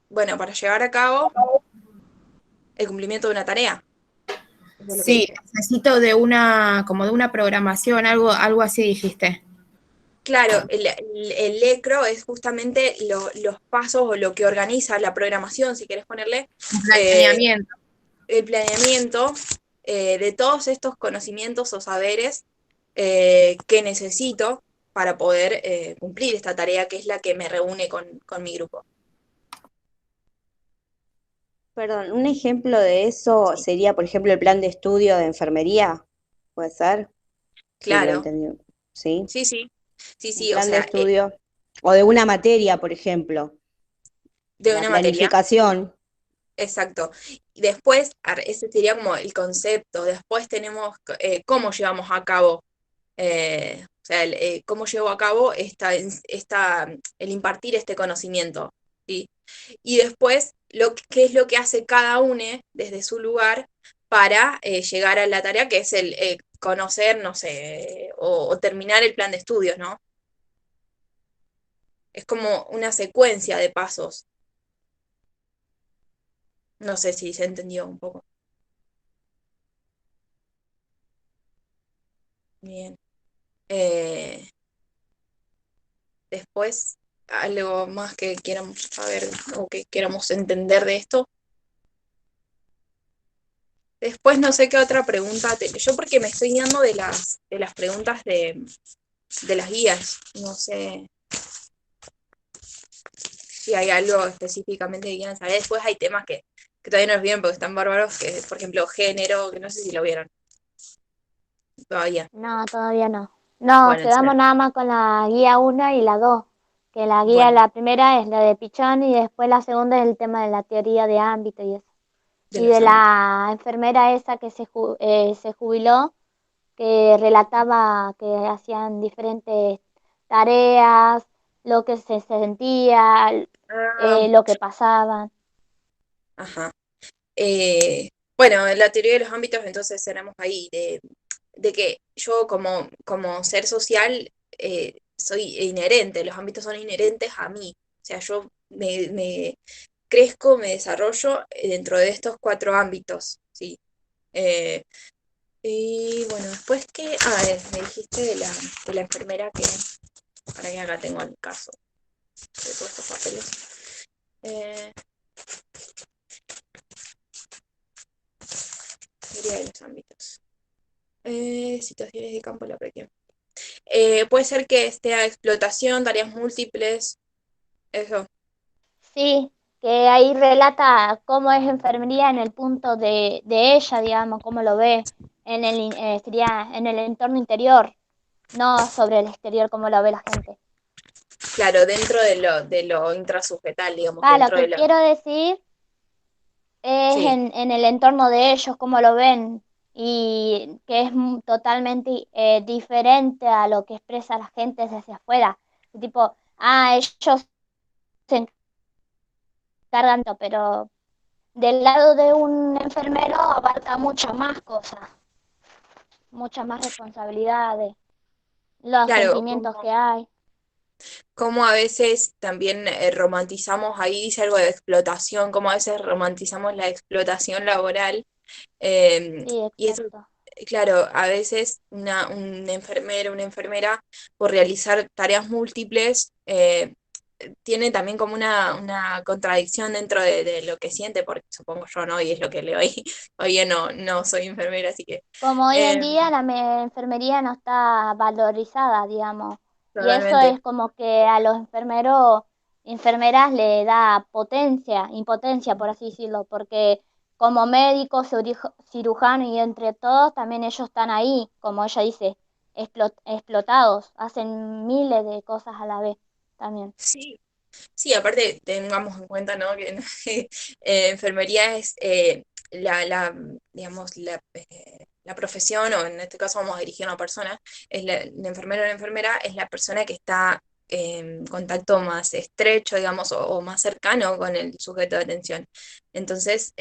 bueno, para llevar a cabo el cumplimiento de una tarea. Eso es lo que sí, dije. necesito como de una programación, algo así dijiste. Claro, el ECRO es justamente los pasos o lo que organiza la programación, si querés ponerle, Un eh, planeamiento. el planeamiento de todos estos conocimientos o saberes que necesito para poder cumplir esta tarea que es la que me reúne con mi grupo. Perdón, un ejemplo de eso Sí, sería, por ejemplo, el plan de estudio de enfermería. ¿Puede ser? Sí, lo claro, entendí. ¿Sí? sí, sí, sí, Un sí, o plan de sea, estudio. O de una materia, por ejemplo. de La una materia. planificación. Exacto. Y después, ese sería como el concepto. Después tenemos cómo llevamos a cabo, o sea, cómo llevo a cabo el impartir este conocimiento, ¿sí? Y después, qué es lo que hace cada uno desde su lugar para llegar a la tarea, que es el conocer, no sé, o terminar el plan de estudios, ¿no? Es como una secuencia de pasos. No sé si se entendió un poco. Bien. Eh, Después, algo más que quieramos saber o que queramos entender de esto. Después no sé qué otra pregunta yo porque me estoy guiando de las preguntas de las guías. No sé si hay algo específicamente que quieran saber. Después hay temas que todavía no los vieron porque están bárbaros, que por ejemplo género, que no sé si lo vieron todavía. No, todavía no. No, Bueno, quedamos nada más con la guía 1 y la 2. Que la guía, bueno, la primera es la de Pichón y después la segunda es el tema de la teoría de ámbito y eso. de Y los de ámbitos. la enfermera esa que se jubiló, que relataba que hacían diferentes tareas, lo que se sentía, Ah, lo que pasaban. ajá. Bueno, la teoría de los ámbitos, entonces tenemos ahí de que yo como ser social soy inherente, los ámbitos son inherentes a mí. O sea, yo me crezco, me desarrollo dentro de estos 4 ámbitos, ¿sí? Eh, y bueno, después que, me dijiste de la enfermera para que acá tengo el caso de todos estos papeles. Eh, Teoría de los ámbitos. Situaciones de campo de la práctica. Puede ser que esté a explotación, tareas múltiples, eso. Sí, que ahí relata cómo es enfermería en el punto de ella, digamos, cómo lo ve sería en el entorno interior, no sobre el exterior como lo ve la gente. Claro, dentro de lo intrasujetal, digamos, Lo dentro de que lo. quiero decir es Sí, en el entorno de ellos, cómo lo ven. y que es totalmente diferente a lo que expresa la gente desde afuera. Tipo, ellos se encargan, pero del lado de un enfermero abarca mucho más cosas, muchas más responsabilidades, los Claro, sentimientos que hay. como a veces también romantizamos, ahí dice algo de explotación, como a veces romantizamos la explotación laboral. Sí, Y eso, exacto. claro, a veces un enfermero, una enfermera, por realizar tareas múltiples, tiene también como una contradicción dentro de lo que siente, porque supongo yo, ¿no? Y es lo que leo ahí. Oye, no soy enfermera, así que Como hoy en eh, día la enfermería no está valorizada, digamos, y eso totalmente. es como que a los enfermeros, enfermeras le da potencia, impotencia, por así decirlo, porque como médicos, cirujanos y entre todos, también ellos están ahí, como ella dice, explotados, hacen miles de cosas a la vez también. Sí, sí, aparte tengamos en cuenta, ¿no? Que enfermería es digamos, la profesión, o en este caso vamos a dirigir a una persona, es el enfermero o la enfermera es la persona que está en contacto más estrecho, digamos, o más cercano con el sujeto de atención. Entonces,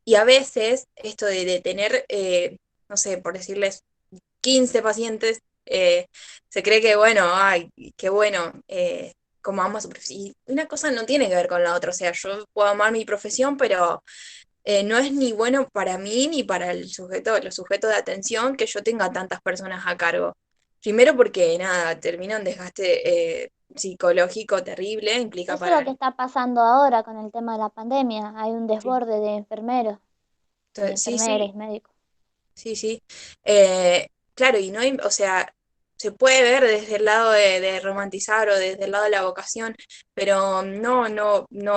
y a veces esto de tener, no sé, por decirles 15 pacientes, se cree que, bueno, ay, qué bueno, como amo su profesión. Y una cosa no tiene que ver con la otra, o sea, yo puedo amar mi profesión, pero no es ni bueno para mí ni para los sujetos de atención que yo tenga tantas personas a cargo. Primero porque, nada, termina un desgaste psicológico terrible, implica Eso es lo para... que está pasando ahora con el tema de la pandemia, hay un Sí, desborde de enfermeros y sí, enfermeras sí, y médicos. sí, sí. Claro, y no hay, o sea, se puede ver desde el lado de romantizar o desde el lado de la vocación, pero no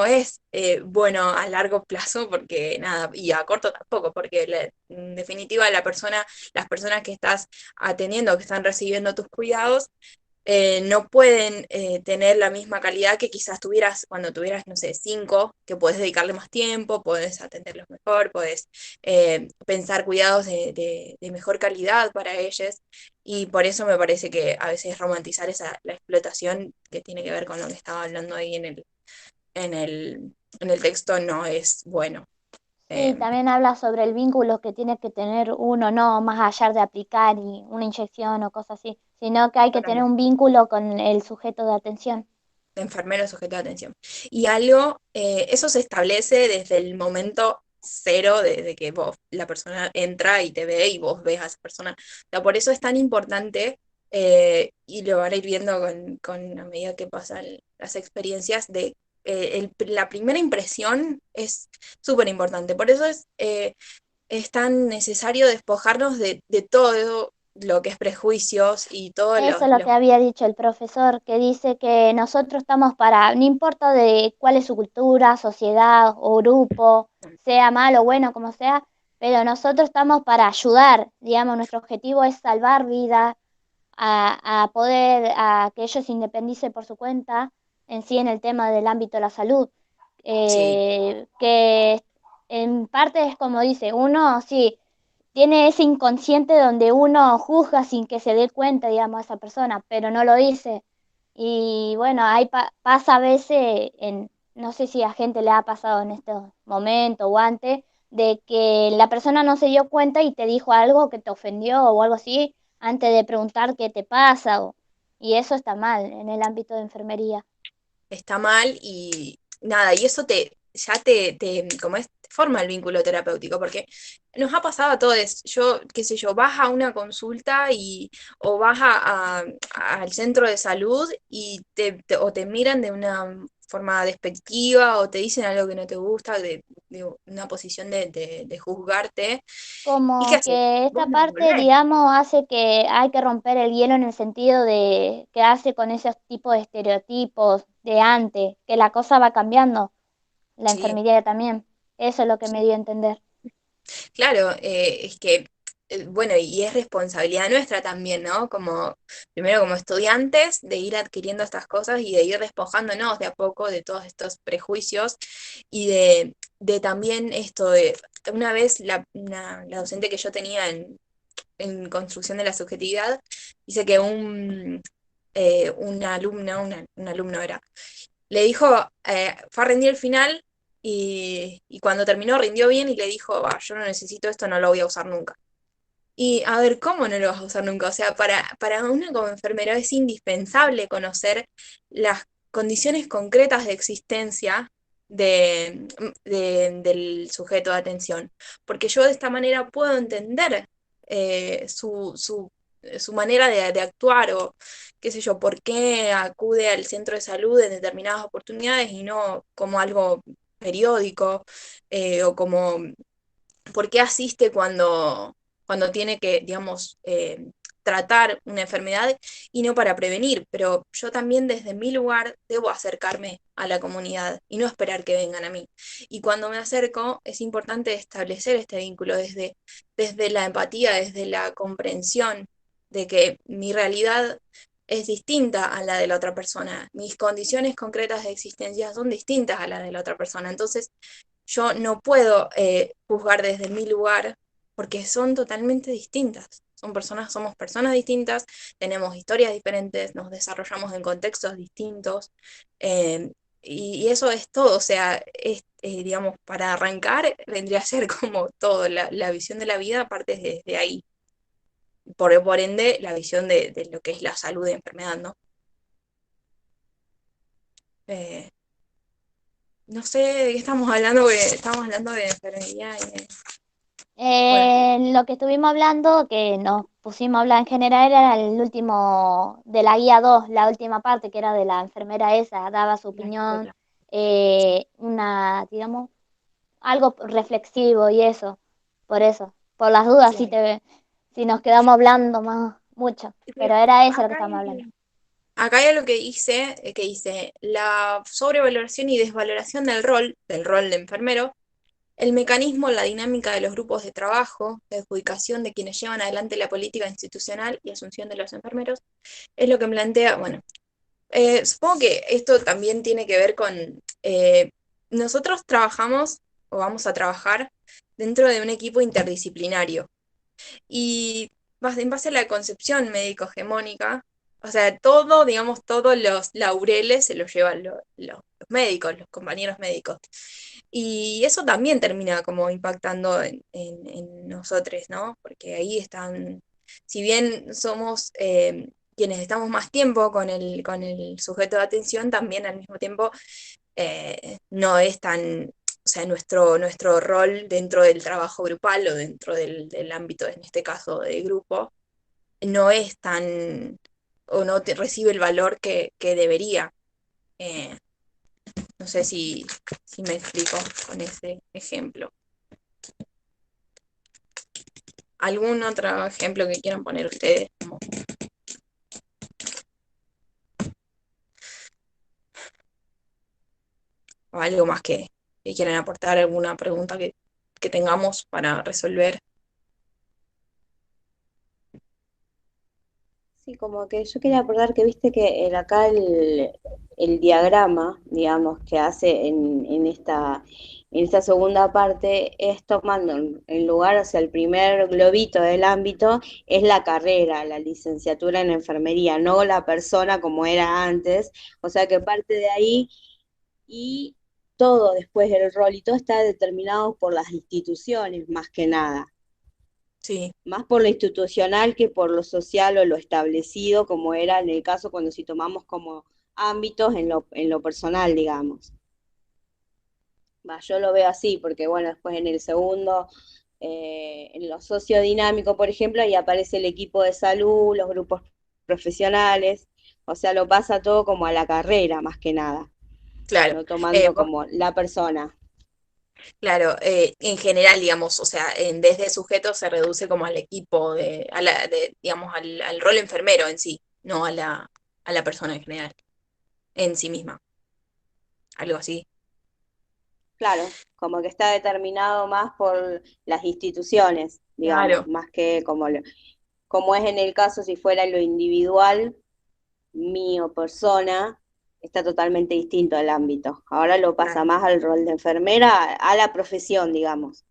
es bueno a largo plazo porque nada, y a corto tampoco, porque en definitiva las personas que estás atendiendo, que están recibiendo tus cuidados, no pueden tener la misma calidad que quizás tuvieras cuando tuvieras, no sé, cinco, que puedes dedicarle más tiempo, puedes atenderlos mejor, puedes pensar cuidados de mejor calidad para ellos. Y por eso me parece que a veces romantizar la explotación que tiene que ver con lo que estaba hablando ahí en en el texto no es bueno. Sí, Eh, también habla sobre el vínculo que tiene que tener uno, no más allá de aplicar y una inyección o cosas así, sino que hay que tener un vínculo con el sujeto de atención. enfermero sujeto de atención. Y algo, eso se establece desde el momento cero, desde que la persona entra y te ve y vos ves a esa persona. O sea, por eso es tan importante, y lo van a ir viendo a medida que pasan las experiencias, de la primera impresión es súper importante. Por eso es tan necesario despojarnos de todo lo que es prejuicios y todos Eso es lo que había dicho el profesor, que dice que nosotros estamos para, no importa de cuál es su cultura, sociedad o grupo, sea malo o bueno, como sea, pero nosotros estamos para ayudar, digamos, nuestro objetivo es salvar vidas, a poder, a que ellos se independicen por su cuenta en sí en el tema del ámbito de la salud. Sí, Que en parte es como dice, uno sí tiene ese inconsciente donde uno juzga sin que se dé cuenta, digamos, a esa persona, pero no lo dice. Y bueno, ahí pasa a veces, no sé si a gente le ha pasado en estos momentos o antes, de que la persona no se dio cuenta y te dijo algo que te ofendió o algo así, antes de preguntar qué te pasa. Y eso está mal en el ámbito de enfermería. está mal y nada, y eso como es, te forma el vínculo terapéutico, porque nos ha pasado a todos, yo, qué sé yo, vas a una consulta o vas al centro de salud y o te miran de una forma despectiva o te dicen algo que no te gusta, de una posición de juzgarte. ¿Y qué Como haces? que Vos esta no parte, volvés. digamos, hace que hay que romper el hielo en el sentido de que hace con esos tipos de estereotipos de antes, que la cosa va cambiando, la Sí. enfermería también. Eso es lo que me dio a entender. Claro, es que, bueno, y es responsabilidad nuestra también, ¿no? Como, primero como estudiantes, de ir adquiriendo estas cosas y de ir despojándonos de a poco de todos estos prejuicios y de también esto de, una vez la docente que yo tenía en construcción de la subjetividad, dice que una alumna, un alumno era, le dijo, fue a rendir el final y cuando terminó rindió bien y le dijo, "Va, yo no necesito esto, no lo voy a usar nunca". Y a ver, ¿cómo no lo vas a usar nunca? O sea, para una como enfermera es indispensable conocer las condiciones concretas de existencia del sujeto de atención, porque yo de esta manera puedo entender su manera de actuar o qué sé yo, por qué acude al centro de salud en determinadas oportunidades y no como algo periódico, o como por qué asiste cuando tiene que, digamos, tratar una enfermedad y no para prevenir, pero yo también desde mi lugar debo acercarme a la comunidad y no esperar que vengan a mí. Y cuando me acerco es importante establecer este vínculo desde la empatía, desde la comprensión de que mi realidad es distinta a la de la otra persona, mis condiciones concretas de existencia son distintas a las de la otra persona. Entonces, yo no puedo juzgar desde mi lugar porque son totalmente distintas. Somos personas distintas, tenemos historias diferentes, nos desarrollamos en contextos distintos, eh, y eso es todo. O sea, digamos, para arrancar vendría a ser como todo, la visión de la vida parte desde ahí. Por ende, la visión de lo que es la salud y enfermedad, ¿no? Eh, no sé de qué estamos hablando, porque estamos hablando de enfermería y bueno, Lo que estuvimos hablando, que nos pusimos a hablar en general, era el último de la guía 2, la última parte, que era de la enfermera esa, daba su la opinión, escuela. digamos, algo reflexivo y eso, por eso, por las dudas, Claro. si nos quedamos hablando más, mucho, pero era eso lo que Acá estábamos hablando. acá hay algo que dice la sobrevaloración y desvaloración del rol de enfermero, el mecanismo, la dinámica de los grupos de trabajo, la adjudicación de quienes llevan adelante la política institucional y asunción de los enfermeros, es lo que plantea, bueno, supongo que esto también tiene que ver con, nosotros trabajamos o vamos a trabajar dentro de un equipo interdisciplinario. Y en base a la concepción médico-hegemónica, o sea, todo, digamos, todos los laureles se los llevan los médicos, los compañeros médicos. Y eso también termina como impactando en nosotros, ¿no? Porque ahí están, si bien somos quienes estamos más tiempo con el sujeto de atención, también al mismo tiempo no es tan, o sea, nuestro rol dentro del trabajo grupal o dentro del ámbito, en este caso, de grupo, no es tan, o no recibe el valor que debería. Eh, no sé si me explico con ese ejemplo. ¿Algún otro ejemplo que quieran poner ustedes? O algo más que quieran aportar, alguna pregunta que tengamos para resolver. Sí, como que yo quería acordar que viste que acá el diagrama, digamos, que hace en esta segunda parte es tomando en lugar, o sea, el primer globito del ámbito es la carrera, la licenciatura en enfermería, no la persona como era antes, o sea que parte de ahí y todo después del rol y todo está determinado por las instituciones más que nada, Sí, más por lo institucional que por lo social o lo establecido, como era en el caso cuando si tomamos como ámbitos en lo personal, digamos. Va, yo lo veo así, porque bueno, después en el segundo, en lo sociodinámico, por ejemplo, ahí aparece el equipo de salud, los grupos profesionales, o sea, lo pasa todo como a la carrera, más que nada, claro. no tomando Vos como la persona. Claro, en general, digamos, o sea, en vez de sujeto se reduce como al equipo, digamos, al rol enfermero en sí, no a la persona en general, en sí misma, algo así. Claro, como que está determinado más por las instituciones, digamos, Claro, más que como es en el caso si fuera lo individual, mío, persona, está totalmente distinto el ámbito. Ahora lo pasa Claro. más al rol de enfermera, a la profesión, digamos.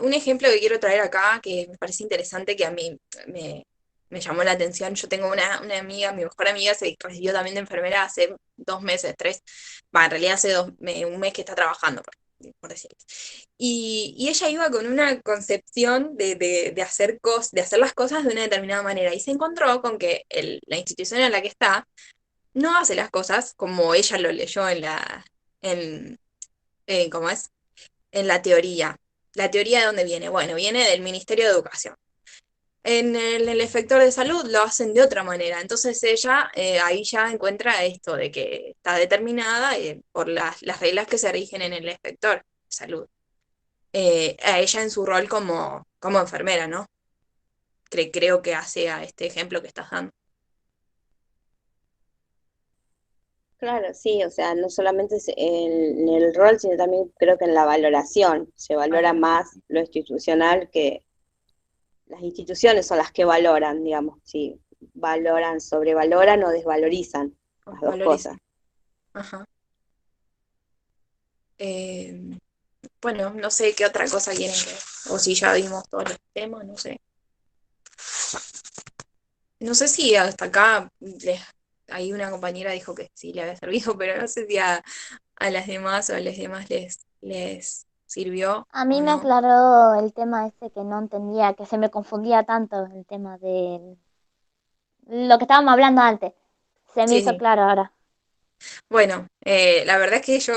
Un ejemplo que quiero traer acá, que me parece interesante, que a mí me llamó la atención. Yo tengo una amiga, mi mejor amiga, se recibió también de enfermera hace 2 meses, tres, va, en realidad hace un mes que está trabajando, por decirlo. Y ella iba con una concepción de hacer de hacer las cosas de una determinada manera, y se encontró con que la institución en la que está no hace las cosas como ella lo leyó en, ¿cómo es? En la teoría. ¿La teoría de dónde viene? Bueno, viene del Ministerio de Educación. En el efector de salud lo hacen de otra manera. Entonces ella ahí ya encuentra esto de que está determinada por las reglas que se rigen en el efector de salud. A ella en su rol como enfermera, ¿no? Creo que hace a este ejemplo que estás dando. Claro, sí, o sea, no solamente es en el rol, sino también creo que en la valoración. Se valora Bueno, más lo institucional que las instituciones son las que valoran, digamos, si valoran, sobrevaloran o desvalorizan las dos valoriza. cosas. Ajá. Eh, bueno, no sé qué otra cosa quieren que, o si ya vimos todos los temas, no sé. No sé si hasta acá ahí una compañera dijo que sí le había servido, pero no sé si a las demás o a los demás les sirvió A o mí me no. aclaró el tema ese que no entendía, que se me confundía tanto el tema de lo que estábamos hablando antes. Se me Sí, hizo sí. claro ahora. Bueno, la verdad es que yo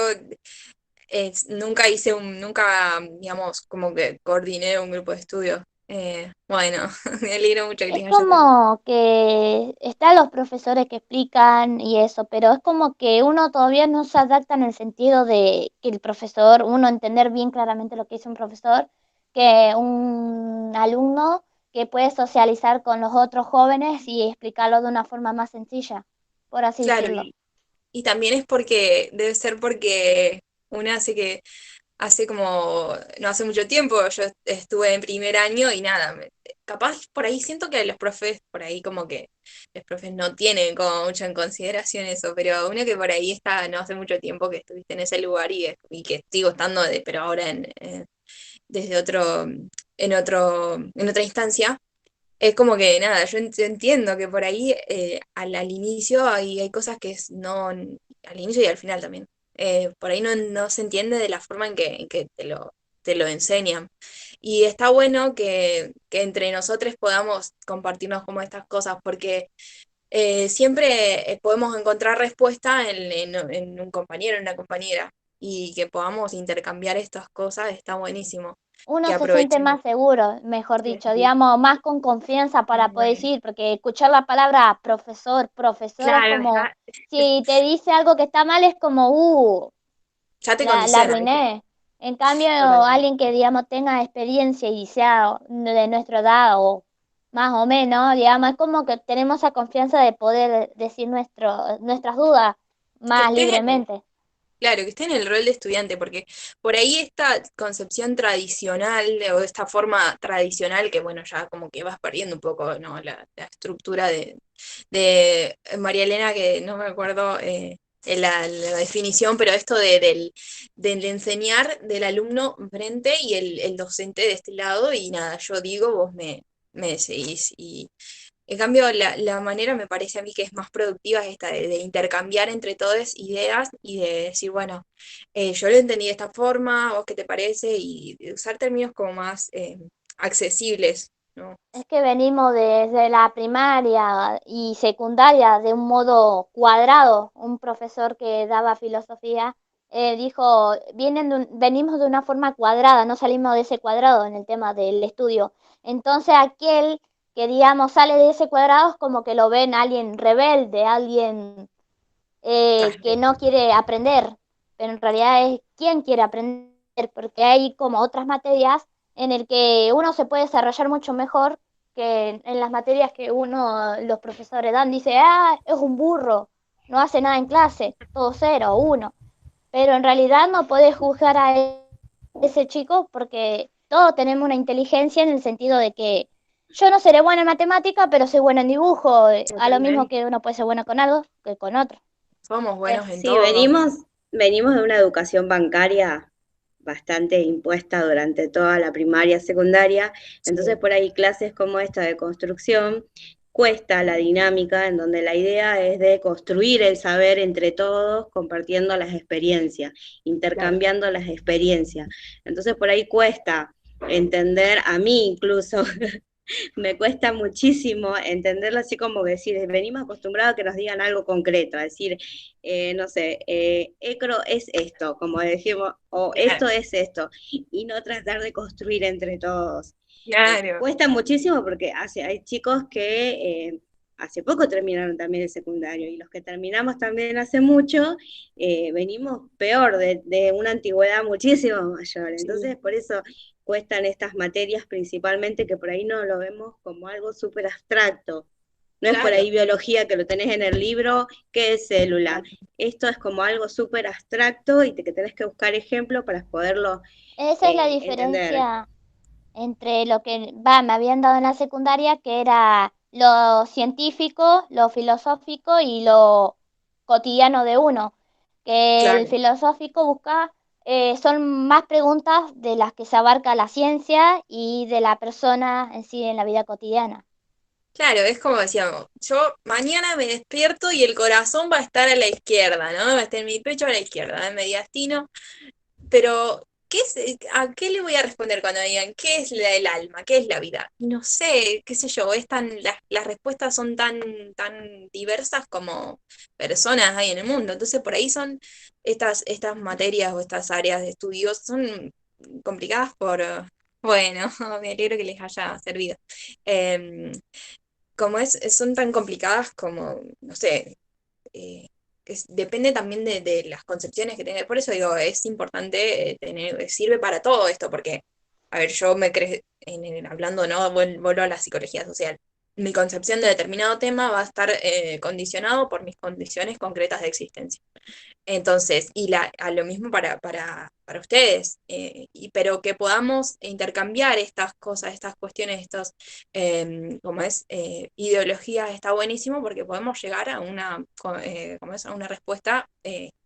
nunca nunca, digamos, como que coordiné un grupo de estudio. Bueno, me alegro mucho que Es les haya servido. como que están los profesores que explican y eso, pero es como que uno todavía no se adapta en el sentido de que el profesor, uno entender bien claramente lo que dice un profesor, que un alumno que puede socializar con los otros jóvenes y explicarlo de una forma más sencilla, por así Claro, decirlo. y también es porque, debe ser porque una hace como, no hace mucho tiempo, yo estuve en primer año y nada, capaz por ahí siento que los profes, por ahí como que los profes no tienen como mucho en consideración eso, pero uno que por ahí está no hace mucho tiempo que estuviste en ese lugar y que sigo estando, pero ahora desde en otra instancia. Es como que nada, yo entiendo que por ahí al inicio hay cosas que no, al inicio y al final también, por ahí no se entiende de la forma en que te lo enseñan. Y está bueno que entre nosotros podamos compartirnos como estas cosas, porque siempre podemos encontrar respuesta en un compañero, en una compañera, y que podamos intercambiar estas cosas, está buenísimo. Uno Que se siente aprovechen. más seguro, mejor Sí, dicho, digamos, más con confianza para poder bueno. decir, porque escuchar la palabra profesor, profesor es Claro, como, si te dice algo que está mal, es como, ya te la condiciona, ¿viste? arruiné. En cambio, Totalmente. alguien que, digamos, tenga experiencia y sea de nuestra edad o más o menos, digamos, es como que tenemos esa confianza de poder decir nuestras dudas Que más estés libremente. claro, que esté en el rol de estudiante, porque por ahí esta concepción tradicional o esta forma tradicional que, bueno, ya como que vas perdiendo un poco, ¿no? La estructura de María Elena, que no me acuerdo la definición, pero esto del enseñar del alumno enfrente y el docente de este lado, y nada, yo digo, vos me seguís. En cambio, la manera me parece a mí que es más productiva es esta de intercambiar entre todos ideas y de decir, bueno, yo lo entendí de esta forma, ¿vos qué te parece? Y de usar términos como más accesibles, ¿no? Es que venimos desde la primaria y secundaria de un modo cuadrado. Un profesor que daba filosofía dijo, venimos de una forma cuadrada, no salimos de ese cuadrado en el tema del estudio. Entonces aquel que, digamos, sale de ese cuadrado es como que lo ven alguien rebelde, alguien Claro, que no quiere aprender, pero en realidad es quien quiere aprender, porque hay como otras materias en el que uno se puede desarrollar mucho mejor que en las materias que los profesores dan, dice, es un burro, no hace nada en clase, todo cero, uno, pero en realidad no podés juzgar a ese chico porque todos tenemos una inteligencia en el sentido de que yo no seré buena en matemática, pero soy buena en dibujo, Yo a lo mismo también. que uno puede ser bueno con algo que con otro. Somos buenos en Sí, todo. venimos de una educación bancaria bastante impuesta durante toda la primaria, secundaria, entonces Sí, por ahí clases como esta de construcción cuesta la dinámica en donde la idea es de construir el saber entre todos, compartiendo las experiencias, claro. intercambiando las experiencias. Entonces por ahí cuesta entender, a mí incluso, me cuesta muchísimo entenderlo así como decir, venimos acostumbrados a que nos digan algo concreto, a decir, no sé, ECRO es esto, como decimos, o Claro, esto es esto, y no tratar de construir entre todos. claro. Cuesta muchísimo porque hay chicos que hace poco terminaron también el secundario y los que terminamos también hace mucho, venimos peor, de una antigüedad muchísimo mayor. Sí, Entonces, por eso cuestan estas materias principalmente que por ahí no lo vemos como algo súper abstracto. No es por claro. ahí biología que lo tenés en el libro, qué es célula. Claro. Esto es como algo súper abstracto y que tenés que buscar ejemplos para poderlo Esa es la entender. diferencia entre lo que me habían dado en la secundaria, que era lo científico, lo filosófico y lo cotidiano de uno. Que el Claro. filosófico busca, son más preguntas de las que se abarca la ciencia y de la persona en sí en la vida cotidiana. Claro, es como decíamos, yo mañana me despierto y el corazón va a estar a la izquierda, ¿no? Va a estar en mi pecho a la izquierda, en mi destino. Pero, ¿a qué le voy a responder cuando me digan qué es el alma, qué es la vida? No sé, qué sé yo, las respuestas son tan diversas como personas hay en el mundo. Entonces, por ahí son estas materias o estas áreas de estudios son complicadas bueno, me alegro que les haya servido. Em, como son tan complicadas como, no sé, eh, depende también de las concepciones que tengas. Por eso digo, es importante sirve para todo esto, porque, a ver, yo me creo, hablando, ¿no? Vuelvo a la psicología social. Mi concepción de determinado tema va a estar condicionado por mis condiciones concretas de existencia. Entonces, a lo mismo para ustedes, pero que podamos intercambiar estas cosas, estas cuestiones, como es, ideologías, está buenísimo porque podemos llegar a como es, a una respuesta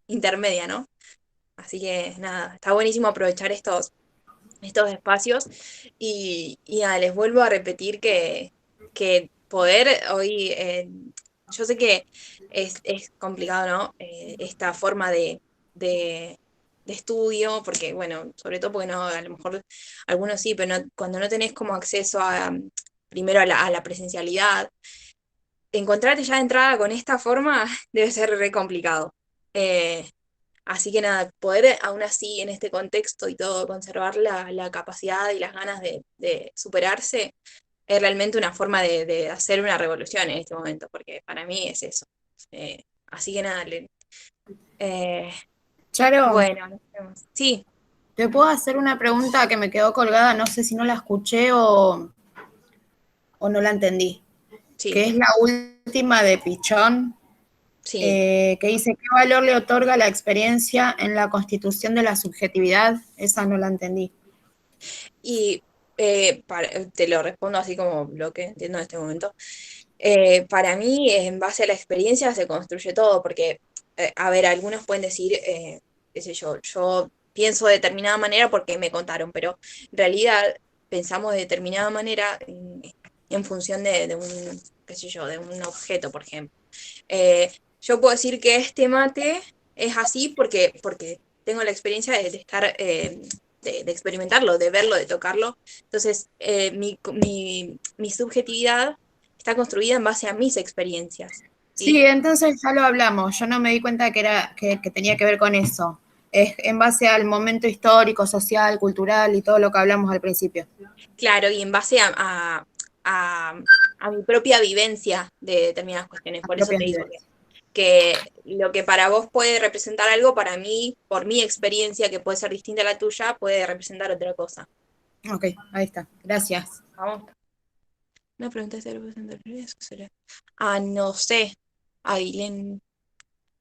intermedia, ¿no? Así que nada, está buenísimo aprovechar estos espacios y nada, les vuelvo a repetir que poder hoy, yo sé que es complicado, ¿no? Esta forma de, de estudio, porque bueno, sobre todo porque no, a lo mejor algunos sí, pero cuando no tenés como acceso primero a la presencialidad, encontrarte ya de entrada con esta forma debe ser re complicado. Eh, Así que nada, poder aún así en este contexto y todo conservar la capacidad y las ganas de superarse es realmente una forma de hacer una revolución en este momento, porque para mí es eso. Así que nada, eh, Charo, bueno, nos vemos. Sí, ¿te puedo hacer una pregunta que me quedó colgada? No sé si no la escuché o no la entendí. sí, Que es la última de Pichón, sí. que dice, ¿qué valor le otorga la experiencia en la constitución de la subjetividad? Esa no la entendí. Y te lo respondo así como lo que entiendo en este momento. Para mí, en base a la experiencia se construye todo, porque, a ver, algunos pueden decir, qué sé yo pienso de determinada manera porque me contaron, pero en realidad pensamos de determinada manera en función de un, qué sé yo, de un objeto, por ejemplo. Eh, yo puedo decir que este mate es así porque tengo la experiencia de estar, de experimentarlo, de verlo, de tocarlo. Entonces, mi subjetividad está construida en base a mis experiencias, Sí, ¿sí? entonces ya lo hablamos. Yo no me di cuenta que tenía que ver con eso. Es en base al momento histórico, social, cultural y todo lo que hablamos al principio. Claro, y en base a, a mi propia vivencia de determinadas cuestiones. Las Por eso te propias digo vivencias. que lo que para vos puede representar algo, para mí, por mi experiencia, que puede ser distinta a la tuya, puede representar otra cosa. Ok, ahí está. Gracias. Vamos. Una pregunta de representar eso será. Ah, no sé. Ailén.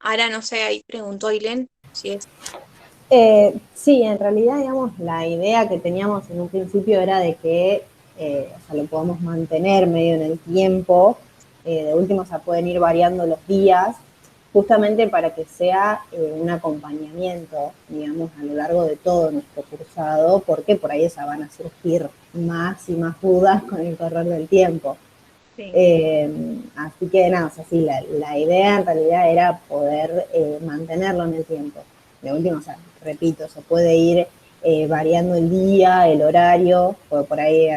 Ahora no sé, ahí preguntó Ailén si es. Sí, en realidad, digamos, la idea que teníamos en un principio era de que o sea, lo podamos mantener medio en el tiempo. De último, o sea, pueden ir variando los días, justamente para que sea un acompañamiento, digamos, a lo largo de todo nuestro cursado, porque por ahí ya van a surgir más y más dudas con el correr del tiempo. Sí. Así que nada, o sea, sí, la idea en realidad era poder mantenerlo en el tiempo. De último, o sea, repito, se puede ir variando el día, el horario, porque por ahí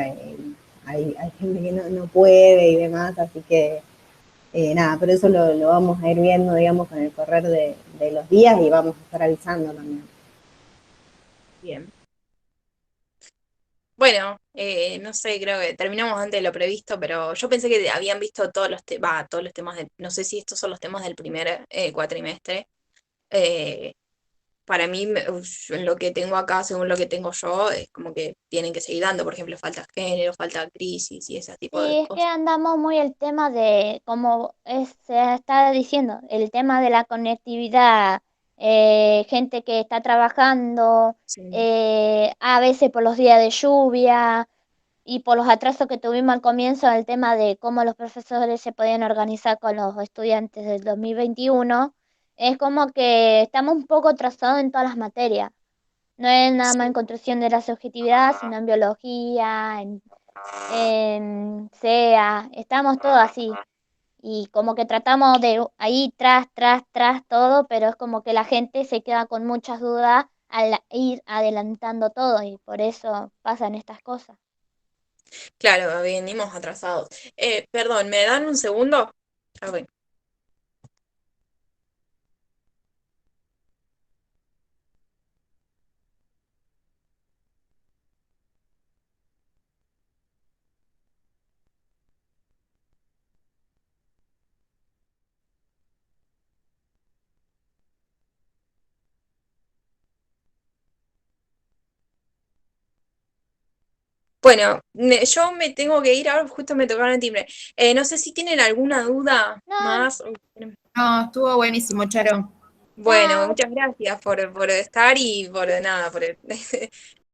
hay gente que no puede y demás, así que nada, pero eso lo vamos a ir viendo, digamos, con el correr de los días y vamos a estar avisando también. Bien. Bueno, no sé, creo que terminamos antes de lo previsto, pero yo pensé que habían visto todos los todos los temas no sé si estos son los temas del primer cuatrimestre. Eh, para mí, en lo que tengo acá, según lo que tengo yo, es como que tienen que seguir dando, por ejemplo, falta género, falta crisis y ese tipo de Sí, es que cosas. andamos muy el tema de, como se está diciendo, el tema de la conectividad, gente que está trabajando, Sí, a veces por los días de lluvia y por los atrasos que tuvimos al comienzo, el tema de cómo los profesores se podían organizar con los estudiantes del 2021, es como que estamos un poco atrasados en todas las materias. No es nada más en sí, construcción de la subjetividad, sino en biología, en SEA, estamos todos así. Y como que tratamos de ahí tras todo, pero es como que la gente se queda con muchas dudas al ir adelantando todo y por eso pasan estas cosas. claro, venimos atrasados. Perdón, ¿me dan un segundo? Ah, bueno. Bueno, yo me tengo que ir ahora, justo me tocaron el timbre. No sé si tienen alguna duda No, más. No, estuvo buenísimo, Charo. Bueno, no, muchas gracias por estar y por nada, por